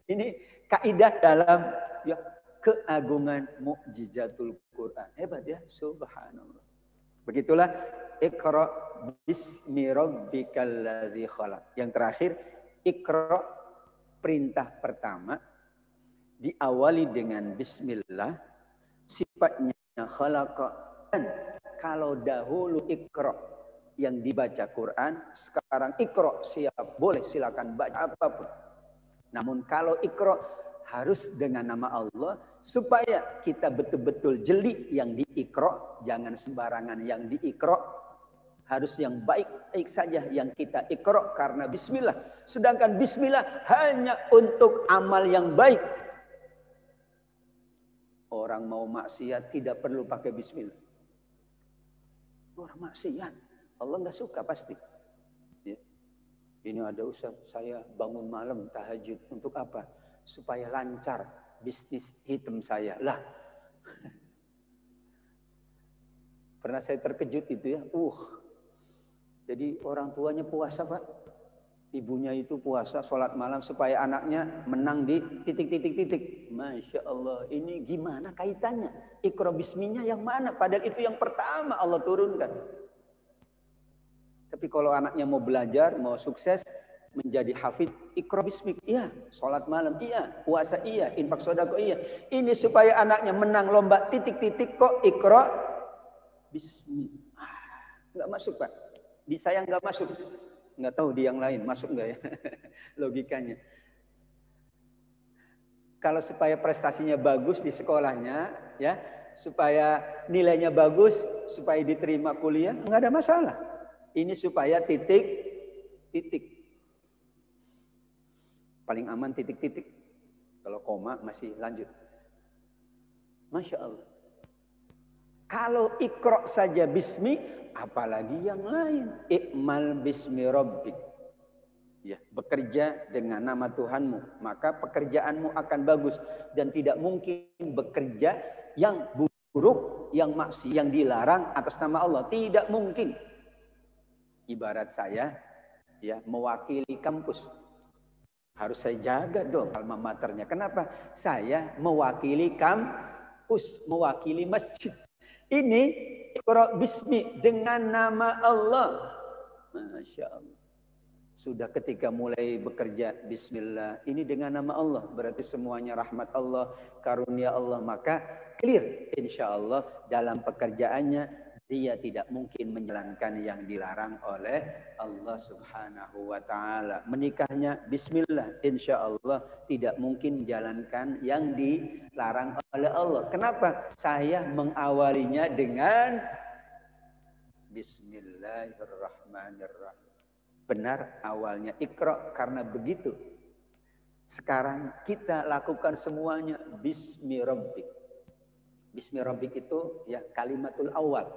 Speaker 1: ini kaidah dalam ya, keagungan mukjizatul Quran. Hebat ya, subhanallah. Begitulah Iqra bismi rabbikal ladzi khalaq. Yang terakhir, Iqra perintah pertama diawali dengan bismillah, sifatnya khalaqa. Kalau dahulu Iqra yang dibaca Quran, sekarang Iqra siap, boleh silakan baca apapun. Namun kalau Iqra harus dengan nama Allah, supaya kita betul-betul jeli yang di-Iqra, jangan sembarangan yang di-Iqra, harus yang baik-baik saja yang kita Iqra karena bismillah. Sedangkan bismillah hanya untuk amal yang baik. Orang mau maksiat tidak perlu pakai bismillah. Orang maksiat, Allah nggak suka pasti. Ya. Ini ada Ustaz, saya bangun malam tahajud untuk apa? Supaya lancar bisnis hitam saya. Lah. Pernah saya terkejut itu ya. Jadi orang tuanya puasa Pak. Ibunya itu puasa sholat malam supaya anaknya menang di titik-titik-titik. Masya Allah, ini gimana kaitannya? Iqra bisminya yang mana? Padahal itu yang pertama Allah turunkan. Tapi kalau anaknya mau belajar, mau sukses, menjadi hafid, Iqra bismik, iya. Sholat malam, iya. Puasa, iya. Infak sodako, iya. Ini supaya anaknya menang lomba titik-titik kok Iqra bismik. Nggak masuk Pak. Di saya nggak masuk. Nggak tahu di yang lain masuk nggak ya logikanya. Kalau supaya prestasinya bagus di sekolahnya, ya, supaya nilainya bagus, supaya diterima kuliah, nggak ada masalah. Ini supaya titik-titik. Paling aman titik-titik. Kalau koma masih lanjut. Masya Allah. Kalau Iqra saja bismi, apalagi yang lain. Iqmal bismi rabbik. Ya, bekerja dengan nama Tuhanmu, maka pekerjaanmu akan bagus dan tidak mungkin bekerja yang buruk, yang maksiat, yang dilarang atas nama Allah. Tidak mungkin. Ibarat saya ya mewakili kampus. Harus saya jaga dong alma maternya. Kenapa? Saya mewakili kampus, mewakili masjid. Ini Iqra bismi dengan nama Allah. Masya Allah. Sudah ketika mulai bekerja bismillah. Ini dengan nama Allah. Berarti semuanya rahmat Allah, karunia Allah. Maka clear insya Allah dalam pekerjaannya dia tidak mungkin menjalankan yang dilarang oleh Allah Subhanahu wa taala. Menikahnya bismillah, insya Allah tidak mungkin menjalankan yang dilarang oleh Allah. Kenapa? Saya mengawalinya dengan bismillahirrahmanirrahim. Benar awalnya Iqra, karena begitu. Sekarang kita lakukan semuanya bismi rabbik. Bismi rabbik itu ya kalimatul awal,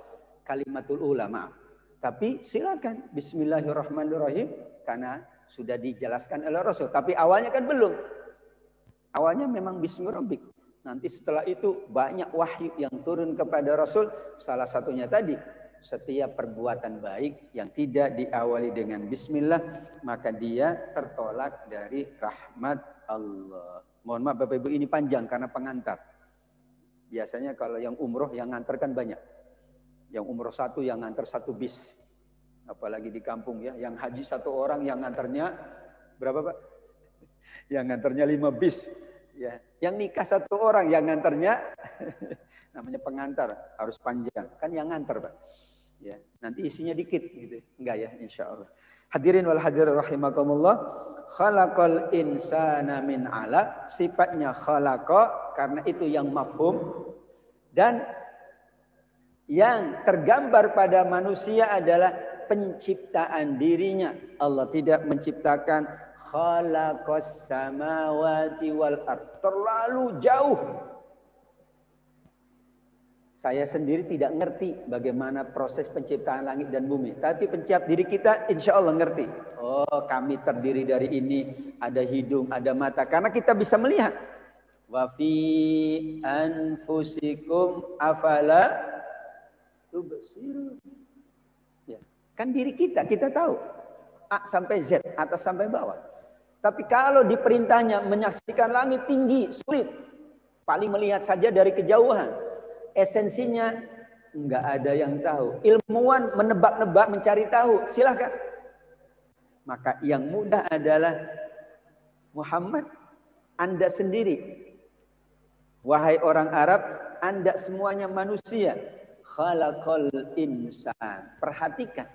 Speaker 1: kalimatul ula, maaf. Tapi silakan bismillahirrahmanirrahim karena sudah dijelaskan oleh Rasul. Tapi awalnya kan belum. Awalnya memang bismi rabbik. Nanti setelah itu banyak wahyu yang turun kepada Rasul. Salah satunya tadi, setiap perbuatan baik yang tidak diawali dengan bismillah, maka dia tertolak dari rahmat Allah. Mohon maaf Bapak Ibu, ini panjang karena pengantar. Biasanya kalau yang umroh yang nganter kan banyak. Yang umroh satu yang nganter satu bis. Apalagi di kampung ya. Yang haji satu orang yang nganternya berapa Pak? Yang nganternya 5 bis. Ya. Yang nikah satu orang yang nganternya namanya pengantar. Harus panjang. Kan yang nganter Pak. Ya. Nanti isinya dikit gitu. Enggak ya insya Allah. Hadirin wal hadirin rahimakumullah. Khalaqal insana min alaq, sifatnya khalaqa karena itu yang mafhum, dan yang tergambar pada manusia adalah penciptaan dirinya. Allah tidak menciptakan khalaqas samawati wal ard, terlalu jauh. Saya sendiri tidak ngerti bagaimana proses penciptaan langit dan bumi. Tapi pencipta diri kita insya Allah ngerti. Oh, kami terdiri dari ini. Ada hidung, ada mata. Karena kita bisa melihat. Wa fi anfusikum afala tubsirun. Ya. Kan diri kita tahu. A sampai Z, atas sampai bawah. Tapi kalau diperintahnya menyaksikan langit tinggi, sulit. Paling melihat saja dari kejauhan. Esensinya nggak ada yang tahu. Ilmuwan menebak-nebak mencari tahu, silahkan. Maka yang mudah adalah Muhammad, Anda sendiri. Wahai orang Arab, Anda semuanya manusia. Khalaqal insan. Perhatikan.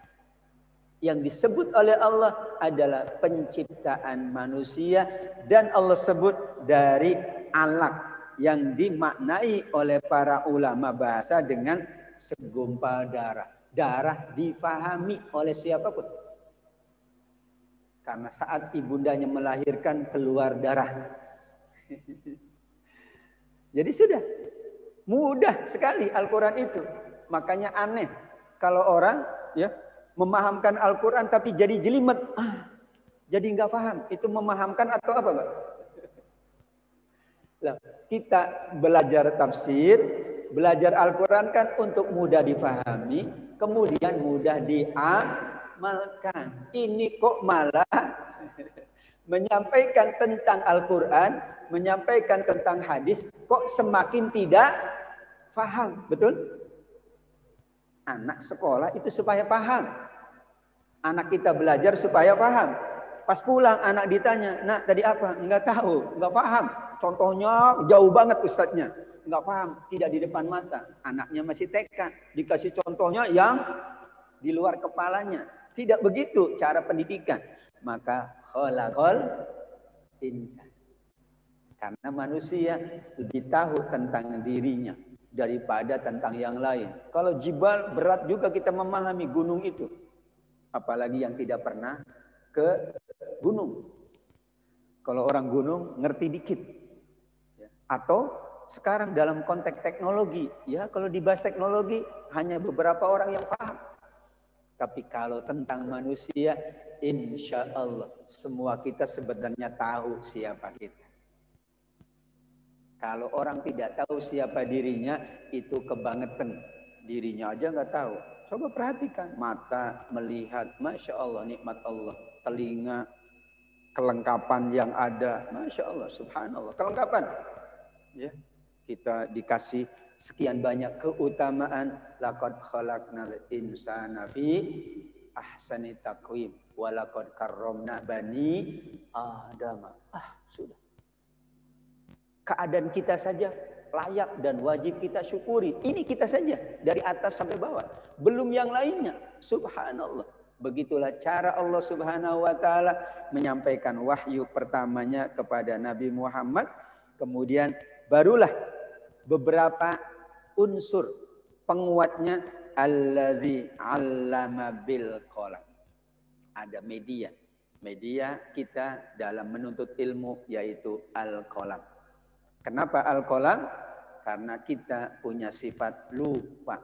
Speaker 1: Yang disebut oleh Allah adalah penciptaan manusia, dan Allah sebut dari alaq, yang dimaknai oleh para ulama bahasa dengan segumpal darah. Darah difahami oleh siapapun. Karena saat ibundanya melahirkan keluar darah. Jadi sudah mudah sekali Al-Quran itu. Makanya aneh kalau orang ya memahamkan Al-Quran tapi jadi jelimet. Jadi nggak paham. Itu memahamkan atau apa Pak? Nah, kita belajar tafsir, belajar Al-Quran kan untuk mudah difahami, kemudian mudah diamalkan. Ini kok malah menyampaikan tentang Al-Quran, menyampaikan tentang hadis, kok semakin tidak paham, betul? Anak sekolah itu supaya paham. Anak kita belajar supaya paham. Pas pulang anak ditanya, nak tadi apa? Enggak tahu, enggak paham. Contohnya jauh banget ustadznya. Enggak paham, tidak di depan mata. Anaknya masih TK, dikasih contohnya yang di luar kepalanya. Tidak begitu cara pendidikan. Maka khalaqal insan. Karena manusia lebih tahu tentang dirinya daripada tentang yang lain. Kalau jibal berat juga kita memahami gunung itu. Apalagi yang tidak pernah ke gunung. Kalau orang gunung ngerti dikit. Atau sekarang dalam konteks teknologi, ya kalau dibahas teknologi hanya beberapa orang yang paham. Tapi kalau tentang manusia, insya Allah semua kita sebenarnya tahu siapa kita. Kalau orang tidak tahu siapa dirinya, itu kebangetan. Dirinya aja nggak tahu. Coba perhatikan, mata melihat, masya Allah nikmat Allah, telinga, kelengkapan yang ada, masya Allah, subhanallah, kelengkapan. Ya, kita dikasih sekian banyak keutamaan. Laqad khalaqnal insana fi ahsani taqwim wa laqad karramna bani Adam. Sudah. Keadaan kita saja layak dan wajib kita syukuri. Ini kita saja dari atas sampai bawah, belum yang lainnya. Subhanallah. Begitulah cara Allah Subhanahu wa taala menyampaikan wahyu pertamanya kepada Nabi Muhammad. Kemudian barulah beberapa unsur penguatnya, allazi 'allama bil qalam. Ada media kita dalam menuntut ilmu, yaitu al-qalam. Kenapa al-qalam? Karena kita punya sifat lupa.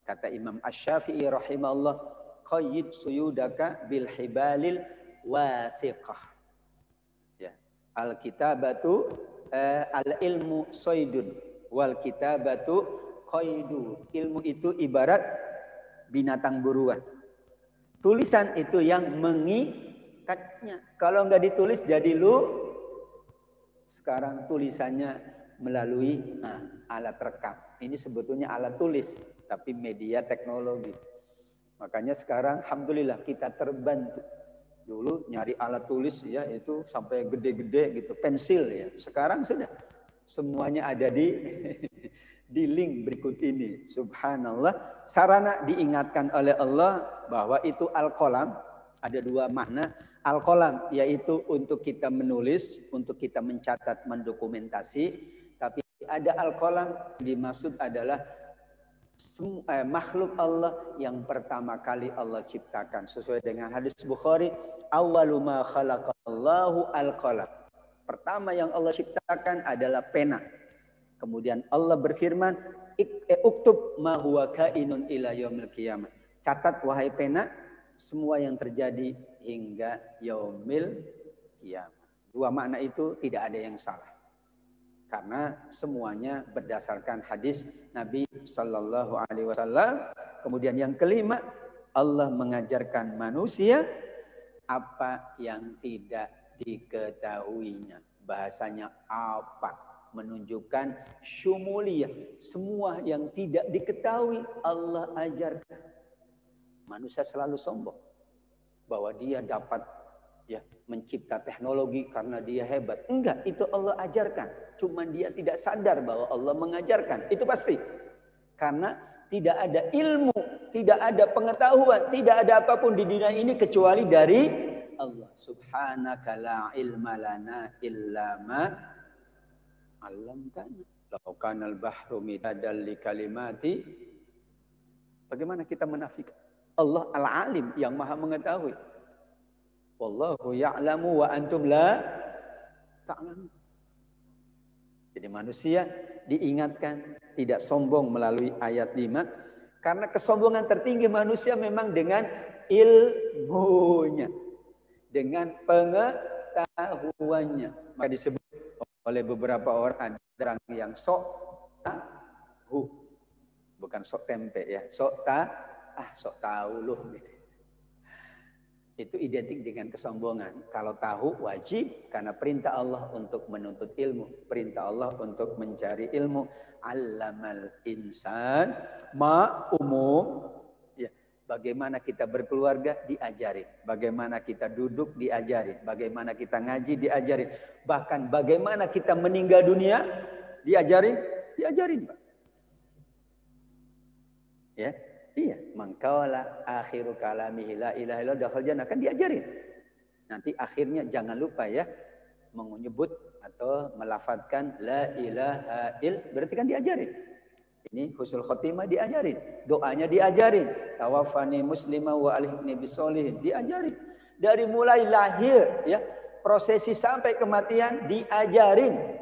Speaker 1: Kata Imam Asy-Syafi'i rahimahullah, qayyid suyudaka bil hibalil wathiqah. Ya. Al-kitabatu al-ilmu saydun wal kitabatu qaydu. Ilmu itu ibarat binatang buruan. Tulisan itu yang mengikatnya. Kalau nggak ditulis jadi sekarang tulisannya melalui alat rekam. Ini sebetulnya alat tulis, tapi media teknologi. Makanya sekarang alhamdulillah kita terbantu. Dulu nyari alat tulis ya itu sampai gede-gede gitu, pensil ya. Sekarang sudah semuanya ada di link berikut ini. Subhanallah. Sarana diingatkan oleh Allah bahwa itu al-qalam. Ada dua makna. Al-qalam yaitu untuk kita menulis, untuk kita mencatat, mendokumentasi. Tapi ada al-qalam dimaksud adalah makhluk Allah yang pertama kali Allah ciptakan. Sesuai dengan hadis Bukhari, awwalu ma khalaqallahu al-qalam. Pertama yang Allah ciptakan adalah pena. Kemudian Allah berfirman, uktub ma huwa kainun ila yaumil qiyamah. Catat wahai pena semua yang terjadi hingga yaumil qiyamah. Dua makna itu tidak ada yang salah. Karena semuanya berdasarkan hadis Nabi sallallahu alaihi wasallam. Kemudian yang kelima, Allah mengajarkan manusia apa yang tidak diketahuinya. Bahasanya apa? Menunjukkan syumuliyah. Semua yang tidak diketahui Allah ajarkan. Manusia selalu sombong bahwa dia dapat mencipta teknologi karena dia hebat. Enggak, itu Allah ajarkan. Cuman dia tidak sadar bahwa Allah mengajarkan. Itu pasti. Karena tidak ada ilmu, tidak ada pengetahuan, tidak ada apapun di dunia ini kecuali dari Allah. Subhanaka la ilma lana illa ma 'allamtana. Law kana al-bahru midadan li kalimati. Bagaimana kita menafikan? Allah al-alim yang maha mengetahui. Wallahu ya'lamu wa antum la ta'lamun. Jadi manusia diingatkan tidak sombong melalui ayat 5. Karena kesombongan tertinggi manusia memang dengan ilmunya. Dengan pengetahuannya. Maka disebut oleh beberapa orang yang sok tahu. Bukan sok tempe ya. Sok tahu loh. Itu identik dengan kesombongan. Kalau tahu wajib karena perintah Allah untuk menuntut ilmu, perintah Allah untuk mencari ilmu. Allamal insan ma umum. Ya, bagaimana kita berkeluarga diajarin, bagaimana kita duduk diajarin, bagaimana kita ngaji diajarin, bahkan bagaimana kita meninggal dunia diajarin, Pak. Ya. Iya, mangkala akhiru kalamihi la ilaha illallah dakhal jannah, kan diajarin. Nanti akhirnya jangan lupa ya menyebut atau melafadzkan la ilaha il, berarti kan diajarin. Ini husnul khotimah diajarin, doanya diajarin, tawaffani muslimah wa alhiqni bisolihin diajarin. Dari mulai lahir ya, prosesi sampai kematian diajarin.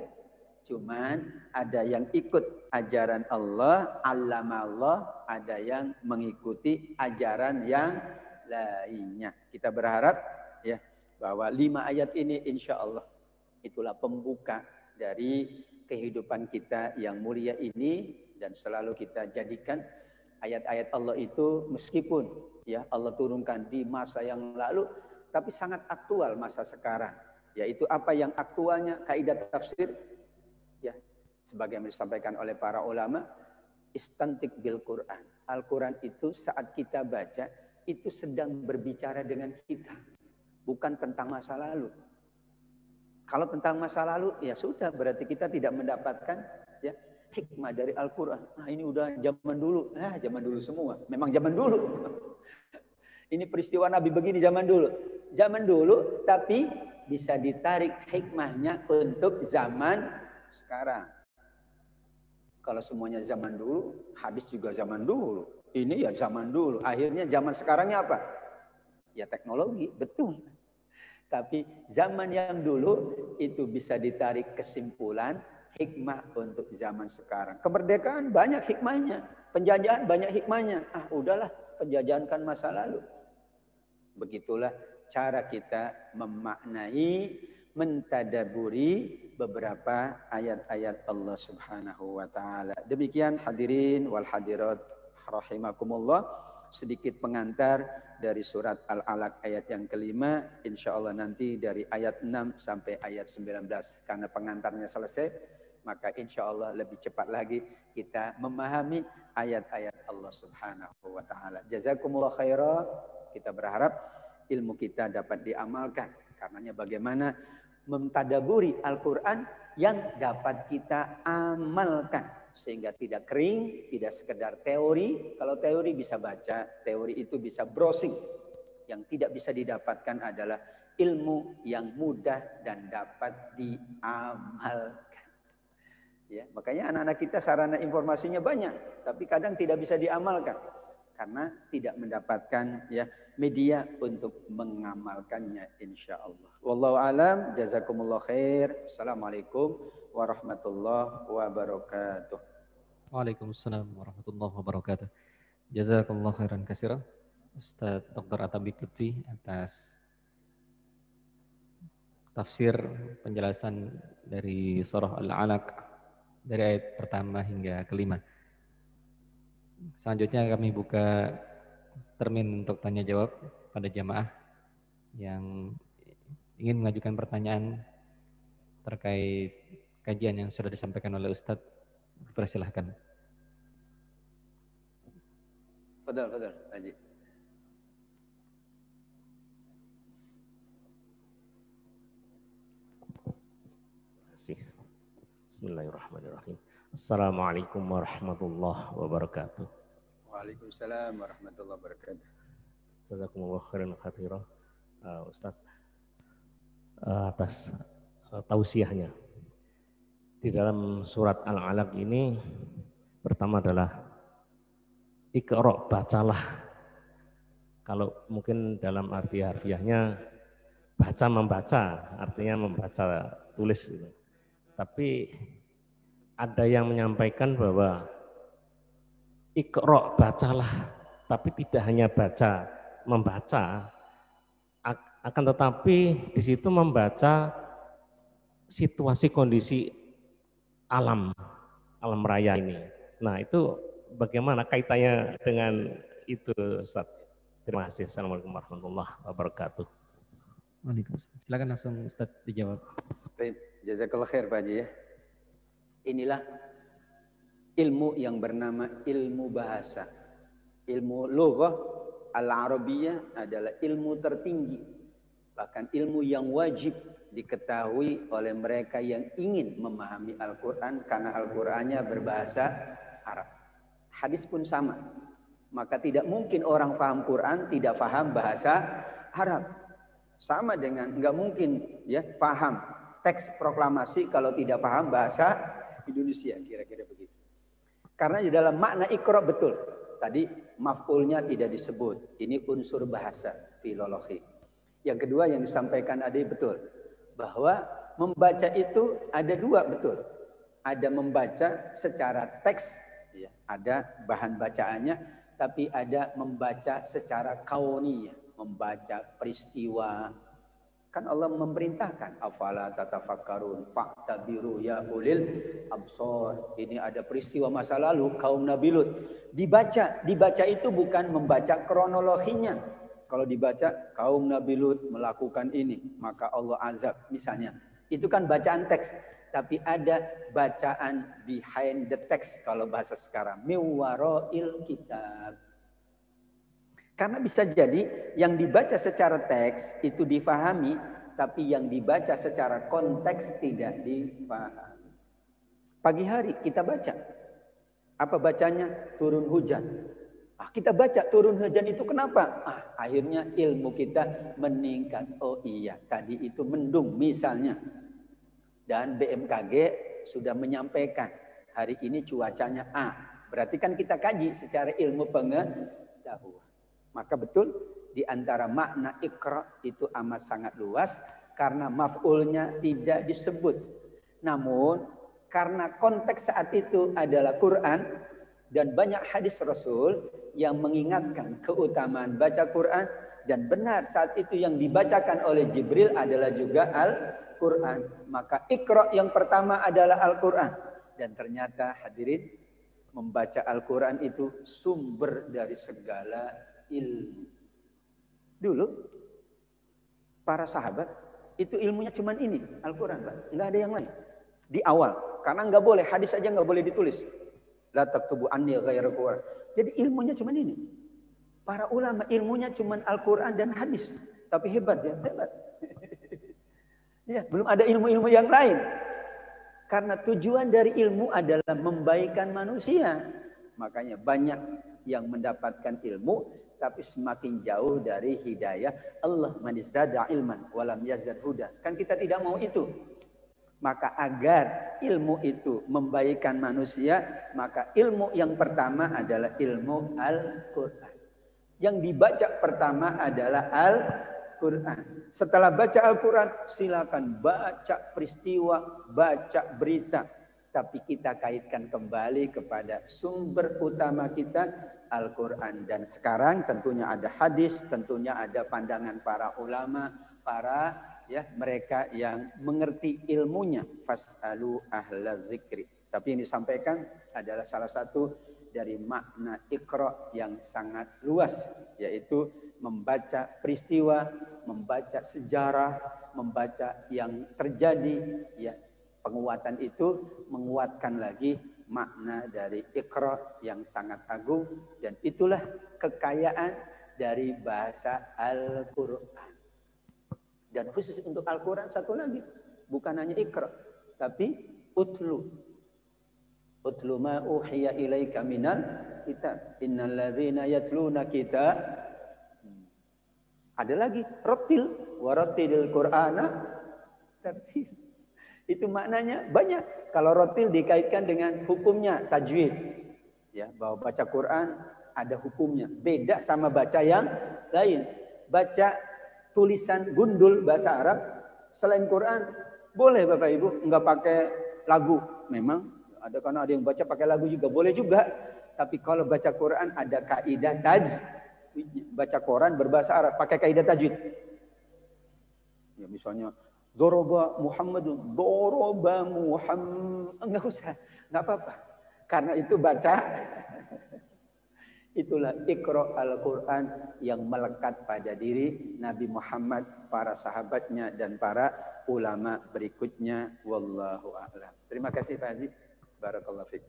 Speaker 1: Cuman ada yang ikut ajaran Allah, allama Allah, ada yang mengikuti ajaran yang lainnya. Kita berharap ya bahwa 5 ayat ini insya Allah itulah pembuka dari kehidupan kita yang mulia ini, dan selalu kita jadikan ayat-ayat Allah itu meskipun ya Allah turunkan di masa yang lalu, tapi sangat aktual masa sekarang. Yaitu apa yang aktualnya, kaidah tafsir ya, sebagaimana disampaikan oleh para ulama, istantik bil Quran. Al-Quran itu saat kita baca itu sedang berbicara dengan kita, bukan tentang masa lalu. Kalau tentang masa lalu ya sudah, berarti kita tidak mendapatkan ya hikmah dari Al-Quran. Nah, ini udah zaman dulu. Zaman dulu semua. Memang zaman dulu. Ini peristiwa Nabi begini zaman dulu. Zaman dulu, tapi bisa ditarik hikmahnya untuk zaman sekarang. Kalau semuanya zaman dulu, hadis juga zaman dulu. Ini ya zaman dulu. Akhirnya zaman sekarangnya apa? Ya teknologi, betul. Tapi zaman yang dulu itu bisa ditarik kesimpulan hikmah untuk zaman sekarang. Kemerdekaan banyak hikmahnya. Penjajahan banyak hikmahnya. Udahlah, penjajahan kan masa lalu. Begitulah cara kita memaknai, mentadaburi beberapa ayat-ayat Allah Subhanahu wa taala. Demikian hadirin wal hadirat rahimakumullah, sedikit pengantar dari surat Al-Alaq ayat yang kelima. Insyaallah nanti dari ayat 6 sampai ayat 19. Karena pengantarnya selesai, maka insyaallah lebih cepat lagi kita memahami ayat-ayat Allah Subhanahu wa taala. Jazakumullah khairan. Kita berharap ilmu kita dapat diamalkan. Karenanya bagaimana mentadaburi Al-Quran yang dapat kita amalkan. Sehingga tidak kering, tidak sekedar teori. Kalau teori bisa baca, teori itu bisa browsing. Yang tidak bisa didapatkan adalah ilmu yang mudah dan dapat diamalkan. Ya, makanya anak-anak kita sarana informasinya banyak, tapi kadang tidak bisa diamalkan. Karena tidak mendapatkan media untuk mengamalkannya insyaallah. Wallahu alam, jazakumullah khair. Assalamualaikum warahmatullahi wabarakatuh.
Speaker 2: Waalaikumsalam warahmatullahi wabarakatuh. Jazakallah khairan katsiran Ustaz Dr. Atabik Lutfi atas tafsir penjelasan dari surah Al-Alaq dari ayat pertama hingga kelima. Selanjutnya kami buka termin untuk tanya jawab pada jamaah yang ingin mengajukan pertanyaan terkait kajian yang sudah disampaikan oleh Ustadz. Dipersilahkan.
Speaker 1: Fadal, Haji.
Speaker 3: Bismillahirrahmanirrahim. Assalamualaikum warahmatullahi wabarakatuh.
Speaker 1: Waalaikumsalam warahmatullahi wabarakatuh.
Speaker 3: Jazakumullah khairan katsiran Ustaz atas tausiahnya. Di dalam surat Al-Alaq ini pertama adalah Iqra, bacalah. Kalau mungkin dalam arti harfiahnya baca membaca, artinya membaca tulis gitu. Tapi ada yang menyampaikan bahwa Iqra, bacalah, tapi tidak hanya baca, membaca, akan tetapi di situ membaca situasi kondisi alam raya ini. Nah, itu bagaimana kaitannya dengan itu, Ustaz? Terima kasih. Assalamualaikum warahmatullahi wabarakatuh.
Speaker 2: Waalaikumsalam. Silakan langsung Ustaz dijawab.
Speaker 1: Baik, jazakallah khair Pak Haji ya. Inilah ilmu yang bernama ilmu bahasa. Ilmu lughah al-Arabiyyah adalah ilmu tertinggi. Bahkan ilmu yang wajib diketahui oleh mereka yang ingin memahami Al-Quran karena Al-Qurannya berbahasa Arab. Hadis pun sama. Maka tidak mungkin orang paham Quran tidak paham bahasa Arab. Sama dengan nggak mungkin paham teks proklamasi kalau tidak paham bahasa Indonesia, kira-kira begitu. Karena di dalam makna Iqra betul. Tadi maf'ulnya tidak disebut. Ini unsur bahasa filologi. Yang kedua yang disampaikan Ade betul. Bahwa membaca itu ada dua betul. Ada membaca secara teks, ada bahan bacaannya, tapi ada membaca secara kauniyah, membaca peristiwa. Kan Allah memerintahkan afala tatafakkarun fa'tabiru ya ulil absor. Ini ada peristiwa masa lalu kaum Nabi Lut. Dibaca itu bukan membaca kronologinya. Kalau dibaca kaum Nabi Lut melakukan ini, maka Allah azab misalnya. Itu kan bacaan teks, tapi ada bacaan behind the text kalau bahasa sekarang. Miwarail kitab. Karena bisa jadi yang dibaca secara teks itu difahami, tapi yang dibaca secara konteks tidak difahami. Pagi hari kita baca. Apa bacanya? Turun hujan. Kita baca turun hujan itu kenapa? Akhirnya ilmu kita meningkat. Oh iya, tadi itu mendung misalnya. Dan BMKG sudah menyampaikan hari ini cuacanya A. Berarti kan kita kaji secara ilmu pengetahuan. Maka betul di antara makna Iqra itu amat sangat luas karena maf'ulnya tidak disebut. Namun karena konteks saat itu adalah Quran dan banyak hadis Rasul yang mengingatkan keutamaan baca Quran, dan benar saat itu yang dibacakan oleh Jibril adalah juga Al-Quran. Maka Iqra yang pertama adalah Al-Quran. Dan ternyata hadirin, membaca Al-Quran itu sumber dari segala ilmu. Dulu para sahabat itu ilmunya cuma ini, Al-Quran, nggak ada yang lain. Di awal, karena nggak boleh, hadis aja nggak boleh ditulis. La taktubu anni ghairal Quran. Jadi ilmunya cuma ini. Para ulama ilmunya cuma Al-Quran dan hadis. Tapi hebat ya, hebat. Ya, belum ada ilmu-ilmu yang lain. Karena tujuan dari ilmu adalah membaikkan manusia. Makanya banyak yang mendapatkan ilmu, tapi semakin jauh dari hidayah. Allah manizdada ilman walam yazdad huda. Kan kita tidak mau itu. Maka agar ilmu itu membaikkan manusia, maka ilmu yang pertama adalah ilmu Al-Quran. Yang dibaca pertama adalah Al-Quran. Setelah baca Al-Quran, silakan baca peristiwa, baca berita. Tapi kita kaitkan kembali kepada sumber utama kita, Al-Quran. Dan sekarang tentunya ada hadis, tentunya ada pandangan para ulama, para mereka yang mengerti ilmunya. Fas'alu ahla zikri. Tapi yang disampaikan adalah salah satu dari makna Iqra yang sangat luas, yaitu membaca peristiwa, membaca sejarah, membaca yang terjadi. Ya, penguatan itu menguatkan lagi makna dari Iqra yang sangat agung, dan itulah kekayaan dari bahasa Al-Quran. Dan khusus untuk Al-Quran satu lagi, bukan hanya Iqra, tapi utlu. Utlu ma uhiya ilaika minal kitab. Innal ladzina yatluna kitab. Ada lagi, rattil wa rattilil Qur'ana tartil. Itu maknanya banyak. Kalau rattil dikaitkan dengan hukumnya tajwid. Ya, bahwa baca Quran ada hukumnya. Beda sama baca yang lain. Baca tulisan gundul bahasa Arab selain Quran boleh Bapak Ibu, nggak pakai lagu. Memang ada, karena ada yang baca pakai lagu juga boleh juga. Tapi kalau baca Quran ada kaidah tajwid. Baca Quran berbahasa Arab pakai kaidah tajwid. Ya misalnya doroba Muhammadun, doroba Muhammad, nggak usah, nggak apa-apa. Karena itu baca. Itulah Iqra Al-Quran yang melekat pada diri Nabi Muhammad, para sahabatnya, dan para ulama berikutnya. Wallahu a'lam. Terima kasih Pak Haji. Barakallahu fiik.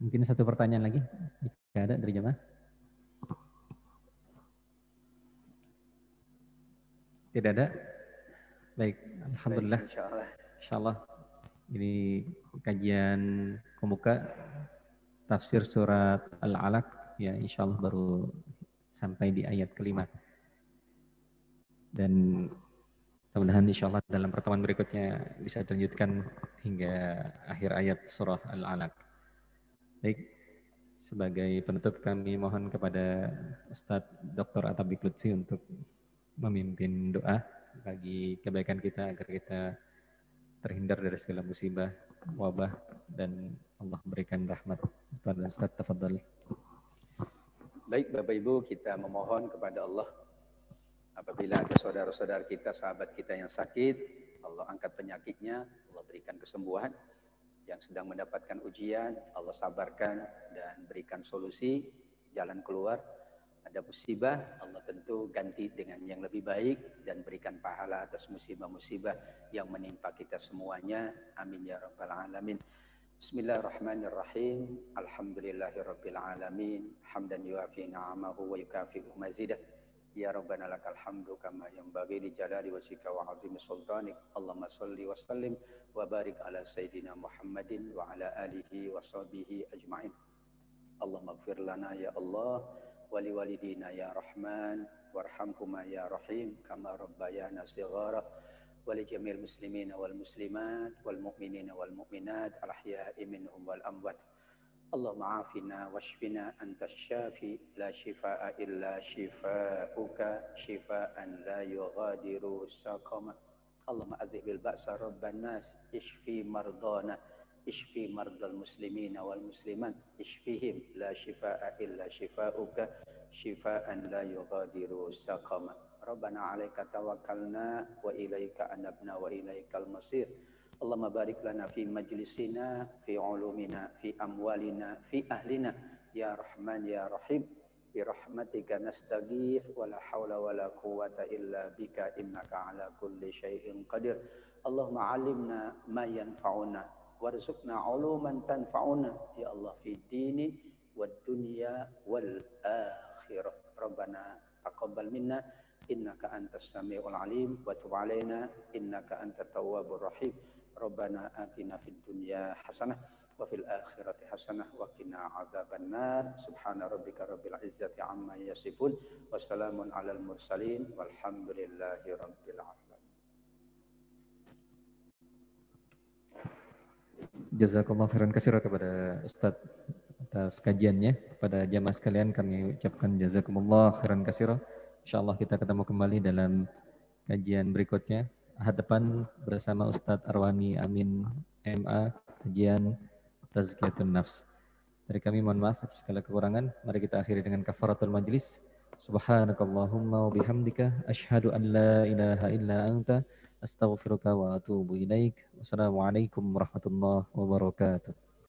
Speaker 2: Mungkin satu pertanyaan lagi, jika ada dari jemaah. Tidak ada? Baik, alhamdulillah. Insyaallah ini kajian pembuka tafsir surat Al-Alaq, ya insyaallah baru sampai di ayat kelima. Dan mudah-mudahan insyaallah dalam pertemuan berikutnya bisa dilanjutkan hingga akhir ayat surah Al-Alaq. Baik, sebagai penutup kami mohon kepada Ustadz Dr. Atabik Lutfi untuk memimpin doa bagi kebaikan kita agar kita terhindar dari segala musibah, wabah, dan Allah berikan rahmat. Tuhan Ustaz, tafadhal.
Speaker 1: Baik Bapak Ibu, kita memohon kepada Allah apabila ada saudara-saudara kita, sahabat kita yang sakit, Allah angkat penyakitnya, Allah berikan kesembuhan. Yang sedang mendapatkan ujian, Allah sabarkan dan berikan solusi, jalan keluar. Ada musibah, Allah tentu ganti dengan yang lebih baik dan berikan pahala atas musibah-musibah yang menimpa kita semuanya. Amin ya rabbal alamin. Bismillahirrahmanirrahim. Alhamdulillahirabbil alamin. Hamdan yuafi ni'amahu wa yukafi'u mazidah. Ya Rabbana lakal hamdu kama yanbaghi li jalali wajhika wa 'azimi sultanik. Allahumma shalli wa sallim wa barik ala sayyidina Muhammadin wa ala alihi wa sahbihi ajma'in. Allahumma ighfir lana ya Allah wa li walidina ya Rahman warhamhuma ya Rahim kama rabbayana shighara wa li jamil muslimina wal muslimat wal mu'minina wal mu'minat al ahya'i minhum wal amwat. Allahumma afina washfina anta syafi la shifaa illa shifauka shifaan la yughadiru saqama. Allahumma adhibil ba'sa rabban nas ishfi mardana ishfi mardal muslimina wal muslimat ishfihim la shifaa illa shifauka shifaan la yughadiru saqama. Rabbana 'alaika tawakkalna wa ilaika anabna wa ilaikal masir. Allahumma barik lana fi majlisina, fi ulumina, fi amwalina, fi ahlina, ya Rahman, ya Rahim, bi rahmatika nastaghith, wa la hawla wa la quwwata illa bika, innaka ala kulli syai'in qadir. Allahumma alimna ma yanfa'una, warzuqna uluman tanfa'una, ya Allah, fi dini, wad dunya, wal akhirah. Rabbana taqabbal minna, innaka antas sami'ul alim, wa tub alaina, innaka antat tawwabur rahim. Rabbana atina fid dunya hasanah wa fil akhirati hasanah wa qina adzaban nar. Subhana rabbika rabbil izzati amma yasifun wa salamun alal mursalin walhamdulillahi rabbil alamin.
Speaker 2: Jazakallah khairan katsira kepada Ustadz atas kajiannya. Kepada jamaah sekalian kami ucapkan jazakumullah khairan katsira. Insyaallah kita ketemu kembali dalam kajian berikutnya. Ahad depan bersama Ustadz Arwani Amin MA, kajian Tazkiyatun Nafs. Dari kami mohon maaf atas segala kekurangan. Mari kita akhiri dengan kafaratul majlis. Subhanakallahumma wa bihamdika asyhadu an la ilaha illa anta astaghfiruka wa atubu ilaik. Wassalamualaikum warahmatullahi wabarakatuh.